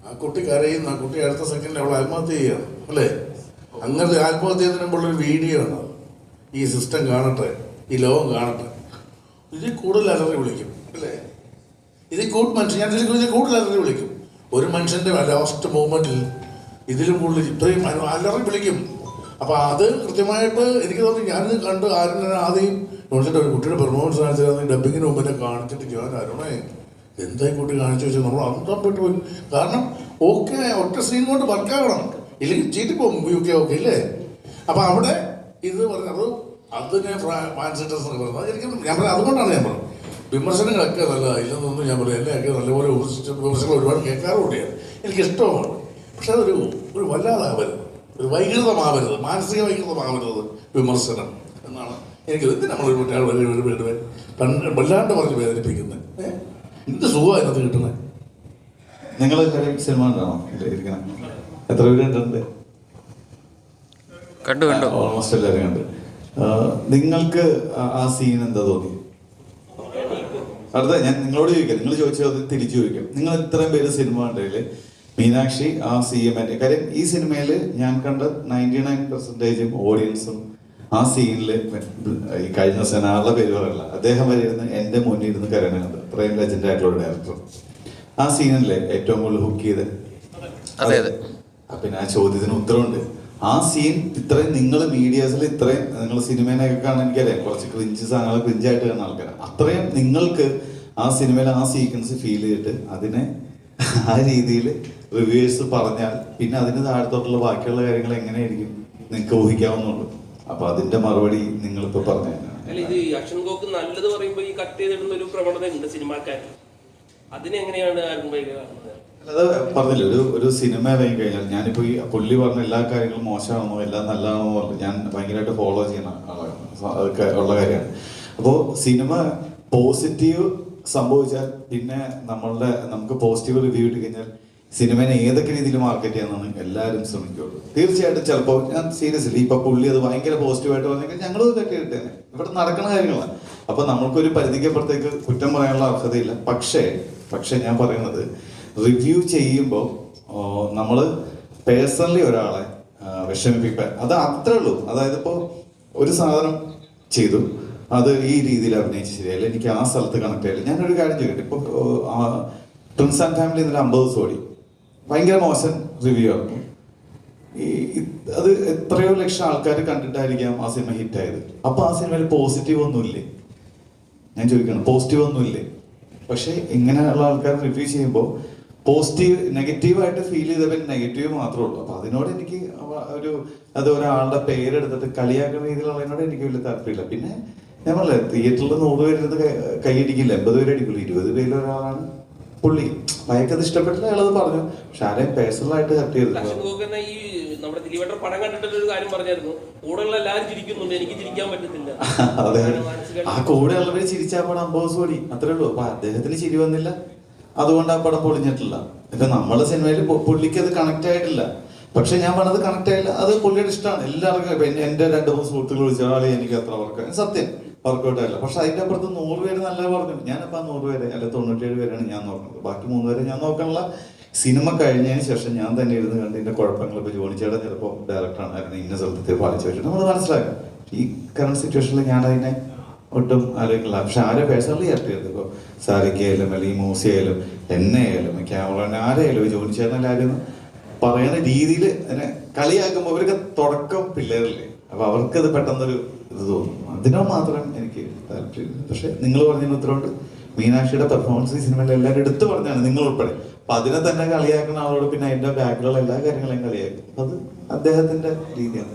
ആ കുട്ടി കരയുന്ന, ആ കുട്ടി അടുത്ത സെക്കൻഡിൽ അവൾ ആത്മഹത്യ ചെയ്യണം അല്ലേ? അങ്ങനത്തെ ആത്മഹത്യ ചെയ്യുന്നതിനുള്ളൊരു വീഡിയോ ആണ്. ഈ സിസ്റ്റം കാണട്ടെ, ഈ ലോകം കാണട്ടെ. ഇതിൽ കൂടുതൽ അലറി വിളിക്കും അല്ലേ? ഇതിൽ കൂടുതൽ അലറി വിളിക്കും. ഒരു മനുഷ്യന്റെ ലാസ്റ്റ് മൂമെന്റിൽ ഇതിലും കൂടുതൽ ഇത്രയും അലറി വിളിക്കും. അപ്പൊ അത് കൃത്യമായിട്ട് എനിക്ക് തോന്നി. ഞാനിത് കണ്ട് ആദ്യം നോക്കിയിട്ട് ഒരു കുട്ടിയുടെ പെർഫോമൻസ് കാണിച്ചാൽ ഡബിങ്ങിന് മുമ്പ് എന്നെ കാണിച്ചിട്ട് ഞാൻ അരുണേ എന്തായി കുട്ടി കാണിച്ചു വെച്ചാൽ നമ്മൾ അന്തം പെട്ടു പോയി. കാരണം ഓക്കെ ഒറ്റ സീൻ കൊണ്ട് വർക്കാവണം, ഇല്ലെങ്കിൽ ചീറ്റി പോകും. ഓക്കെ ഇല്ലേ? അപ്പൊ അവിടെ ഇത് പറഞ്ഞത് അതിനെ ഫാൻസിറ്റേഴ്സ് എന്ന് പറയുന്നത് എനിക്ക് ഞാൻ പറയാം. അതുകൊണ്ടാണ് ഞാൻ പറഞ്ഞത് വിമർശനങ്ങളൊക്കെ നല്ലതാണ്, ഇല്ലെന്നൊന്നും ഞാൻ പറയാം. എന്നെയൊക്കെ നല്ലപോലെ വിമർശനങ്ങൾ ഒരുപാട് കേൾക്കാറുകൂടിയാണ്, എനിക്കിഷ്ടമാണ്. പക്ഷെ അതൊരു വല്ലാതാവരുത്, ഒരു വൈകൃതമാവരുത്, മാനസിക വൈകൃതമാവരുത് വിമർശനം എന്നാണ് എനിക്ക്. ഇത് നമ്മളൊരു വല്ലാണ്ട് പറഞ്ഞ് വേദനിപ്പിക്കുന്നത്. എന്ത് സുഖമാണ് അതിനകത്ത് കിട്ടുന്നത്. നിങ്ങളെല്ലാവരും സിനിമ കണ്ടാണോ ഇരിക്കണം? എത്ര പേര് കണ്ടിട്ടുണ്ട്? കണ്ടു ഓൾമോസ്റ്റ് എല്ലാവരും കണ്ട്. നിങ്ങൾക്ക് ആ സീൻ എന്താ തോന്നി? അടുത്ത ഞാൻ നിങ്ങളോട് ചോദിക്കാം, നിങ്ങൾ ചോദിച്ചാൽ അത് തിരിച്ചു ചോദിക്കാം. നിങ്ങൾ ഇത്രയും പേര് സിനിമ കണ്ടതിൽ മീനാക്ഷി ആ CM കാര്യം ഈ സിനിമയിൽ ഞാൻ കണ്ട 99% ഓഡിയൻസും ആ സീനിൽ ഈ കഴിഞ്ഞ ദിവസം ആളുടെ പേര് പറയില്ല, അദ്ദേഹം വരെ ഇരുന്ന് എൻ്റെ മുന്നിൽ ഇരുന്ന് കരയണുണ്ട്. അത്രയും ലെജൻഡ് ആയിട്ടുള്ള ഡയറക്ടർ. ആ സീനല്ലേ ഏറ്റവും കൂടുതൽ ഹുക്ക് ചെയ്ത്? പിന്നെ ആ ചോദ്യത്തിന് ഉത്തരവുണ്ട്. ആ സീൻ ഇത്രയും നിങ്ങൾ മീഡിയാസിൽ ഇത്രയും നിങ്ങൾ സിനിമേനെയൊക്കെ കാണാൻ എനിക്കറിയാം, കുറച്ച് ക്രിഞ്ച് സാധനങ്ങൾ ക്രിഞ്ചായിട്ട് കാണുന്ന ആൾക്കാരാണ്. അത്രയും നിങ്ങൾക്ക് ആ സിനിമയിൽ ആ സീക്വൻസ് ഫീൽ ചെയ്തിട്ട് അതിനെ ആ രീതിയിൽ റിവ്യൂവേഴ്സ് പറഞ്ഞാൽ പിന്നെ അതിന് താഴത്തോട്ടുള്ള ബാക്കിയുള്ള കാര്യങ്ങൾ എങ്ങനെയായിരിക്കും നിങ്ങൾക്ക് ഊഹിക്കാവുന്നുള്ളൂ. അപ്പൊ അതിന്റെ മറുപടി നിങ്ങളിപ്പോ പറഞ്ഞു. അല്ല, ഇത് അശ്വിൻ ഗോക്ക് നല്ലത് പറയുമ്പോ ഈ കട്ട് ചെയ്തിടുന്ന ഒരു പ്രവണത ഉണ്ട് സിനിമാക്കാർ. അതിനെങ്ങനെയാണ് അത് പറഞ്ഞില്ല, ഒരു സിനിമ ഇറങ്ങി കഴിഞ്ഞാൽ ഞാനിപ്പോ ഈ പുള്ളി പറഞ്ഞ എല്ലാ കാര്യങ്ങളും മോശമാണെന്നോ എല്ലാം നല്ലതാണെന്നോ പറഞ്ഞു ഞാൻ ഭയങ്കരമായിട്ട് ഫോളോ ചെയ്യുന്ന ആളാണ്, ഉള്ള കാര്യമാണ്. അപ്പോൾ സിനിമ പോസിറ്റീവ് സംഭവിച്ചാൽ പിന്നെ നമുക്ക് പോസിറ്റീവ് റിവ്യൂ ഇട്ട് കഴിഞ്ഞാൽ സിനിമയെ ഏതൊക്കെ രീതിയിൽ മാർക്കറ്റ് ചെയ്യാന്നാണ് എല്ലാവരും ശ്രമിക്കുള്ളൂ. തീർച്ചയായിട്ടും ചിലപ്പോൾ ഞാൻ സീരിയസ്ലി ഇപ്പൊ പുള്ളി അത് ഭയങ്കര പോസിറ്റീവായിട്ട് പറഞ്ഞെങ്കിൽ ഞങ്ങളും ഇതൊക്കെ ഇട്ടേനെ, ഇവിടെ നടക്കുന്ന കാര്യങ്ങളാണ്. അപ്പൊ നമ്മൾക്കൊരു പരിധിക്കപ്പുറത്തേക്ക് കുറ്റം പറയാനുള്ള അർഹതയില്ല. പക്ഷേ ഞാൻ പറയുന്നത് റിവ്യൂ ചെയ്യുമ്പോൾ നമ്മൾ പേഴ്സണലി ഒരാളെ വിഷമിപ്പിക്കാൻ അത് അത്രേ ഉള്ളൂ. അതായത് ഇപ്പോൾ ഒരു സാധനം ചെയ്തു, അത് ഈ രീതിയിൽ അഭിനയിച്ച് ശരിയല്ല, എനിക്ക് ആ സ്ഥലത്ത് കണക്ട് ആയില്ല. ഞാനൊരു കാര്യം ചെയ്യട്ടെ, ഇപ്പോൾ പ്രിൻസ് ആൻഡ് ഫാമിലി ഇന്നലെ 50 ദിവസം ഓടി, ഭയങ്കര മോശം റിവ്യൂ ആയിരുന്നു. അത് എത്രയോ ലക്ഷം ആൾക്കാർ കണ്ടിട്ടായിരിക്കാം ആ സിനിമ ഹിറ്റായത്. അപ്പൊ ആ സിനിമയിൽ പോസിറ്റീവ് ഒന്നുമില്ലേ? ഞാൻ ചോദിക്കണം, പോസിറ്റീവ് ഒന്നുമില്ലേ? പക്ഷെ ഇങ്ങനെയുള്ള ആൾക്കാർ റിവ്യൂ ചെയ്യുമ്പോൾ നെഗറ്റീവായിട്ട് ഫീൽ ചെയ്തവൻ നെഗറ്റീവ് മാത്രമേ ഉള്ളൂ. അപ്പൊ അതിനോട് എനിക്ക് അത് ഒരാളുടെ പേരെടുത്തിട്ട് കളിയാക്കുന്ന രീതിയിലുള്ളതിനോട് എനിക്ക് വലിയ താല്പര്യമില്ല. പിന്നെ ഞാൻ പറഞ്ഞില്ല, തിയേറ്ററിൽ 100 പേരെടുത്ത് കൈയടിക്കില്ല, 80 പേര് അടിക്കില്ല, 20 പേരിൽ ഒരാളാണ് പുള്ളി. അയാൾക്കത് ഇഷ്ടപ്പെട്ടില്ല, അയാളത് പറഞ്ഞു. പക്ഷെ ആരെയും പേഴ്സണലായിട്ട് ഹർട്ട് ചെയ്തില്ല. ഈ നമ്മുടെ ദിലീപേട്ടൻ പടം കണ്ടിട്ട് ഒരു കാര്യം പറഞ്ഞായിരുന്നു, കൂടെയുള്ള എല്ലാവരും ചിരിക്കുന്നുണ്ട്, എനിക്ക് ചിരിക്കാൻ പറ്റുന്നില്ല. അതെ, ആ കൂടെ ഉള്ളവര് ചിരിച്ചാ പടം 50 ദിവസം ഓടി, അത്രേ ഉള്ളൂ. അപ്പൊ അദ്ദേഹത്തിന് ചിരി വന്നില്ല, അതുകൊണ്ട് ആ പടം പൊളിഞ്ഞിട്ടില്ല. ഇപ്പൊ നമ്മളെ സിനിമയിൽ പുള്ളിക്ക് അത് കണക്ട് ആയിട്ടില്ല. പക്ഷെ ഞാൻ പറഞ്ഞത് കണക്ട് ആയില്ല, അത് പുള്ളിയുടെ ഇഷ്ടമാണ്. എല്ലാവർക്കും എന്റെ 2-3 സുഹൃത്തുക്കൾ വിളിച്ചാൽ എനിക്ക് അത്ര വർക്ക് സത്യം വർക്കൗട്ട് ആയില്ല. പക്ഷെ അതിന്റെ അപ്പുറത്ത് 100 പേര് നല്ല പറഞ്ഞു. ഞാനിപ്പോ 100 പേരെ അല്ല 97 പേരാണ് ഞാൻ നോക്കുന്നത്. ബാക്കി 3 പേരെ ഞാൻ നോക്കാനുള്ള സിനിമ കഴിഞ്ഞതിന് ശേഷം ഞാൻ തന്നെ ഇരുന്ന് കണ്ട് ഇതിന്റെ കുഴപ്പങ്ങൾ. ഇപ്പൊ ജോണിച്ചേട്ടൻ ചിലപ്പോൾ ഡയറക്ടറാണ്, അതിന് ഇന്ന സ്ഥലത്തെ പാലിച്ചു വെച്ചിട്ട് നമ്മൾ മനസ്സിലാക്കാം. ഈ കറണ്ട് സിറ്റുവേഷനിൽ ഞാൻ അതിനെ ഒട്ടും ആലോചിക്കില്ല. പക്ഷെ ആരെ പേഴ്സണലി ഹർട്ട് ചെയ്തത്, ഇപ്പോൾ സാരിക്കയായാലും അല്ലെങ്കിൽ മൂസി ആയാലും എന്നെ ആയാലും ക്യാമറ ആരെയായാലും ജോലിച്ചേർന്നാലും പറയുന്ന രീതിയിൽ അതിനെ കളിയാക്കുമ്പോൾ അവർക്ക് തുടക്കം പിള്ളേരില്ലേ, അപ്പൊ അവർക്കത് പെട്ടെന്നൊരു ഇത് തോന്നും. അതിനോ മാത്രം എനിക്ക് താല്പര്യം. പക്ഷെ നിങ്ങൾ പറഞ്ഞതിന് ഉത്തരവുണ്ട്. മീനാക്ഷിയുടെ പെർഫോമൻസ് ഈ സിനിമയിൽ എല്ലാവരും എടുത്തു പറഞ്ഞാണ്, നിങ്ങൾ ഉൾപ്പെടെ. അപ്പൊ അതിനെ തന്നെ കളിയാക്കുന്ന ആളോട് പിന്നെ അതിന്റെ ബാക്കിലുള്ള എല്ലാ കാര്യങ്ങളെയും കളിയാക്കും. അത് അദ്ദേഹത്തിന്റെ രീതിയാണ്.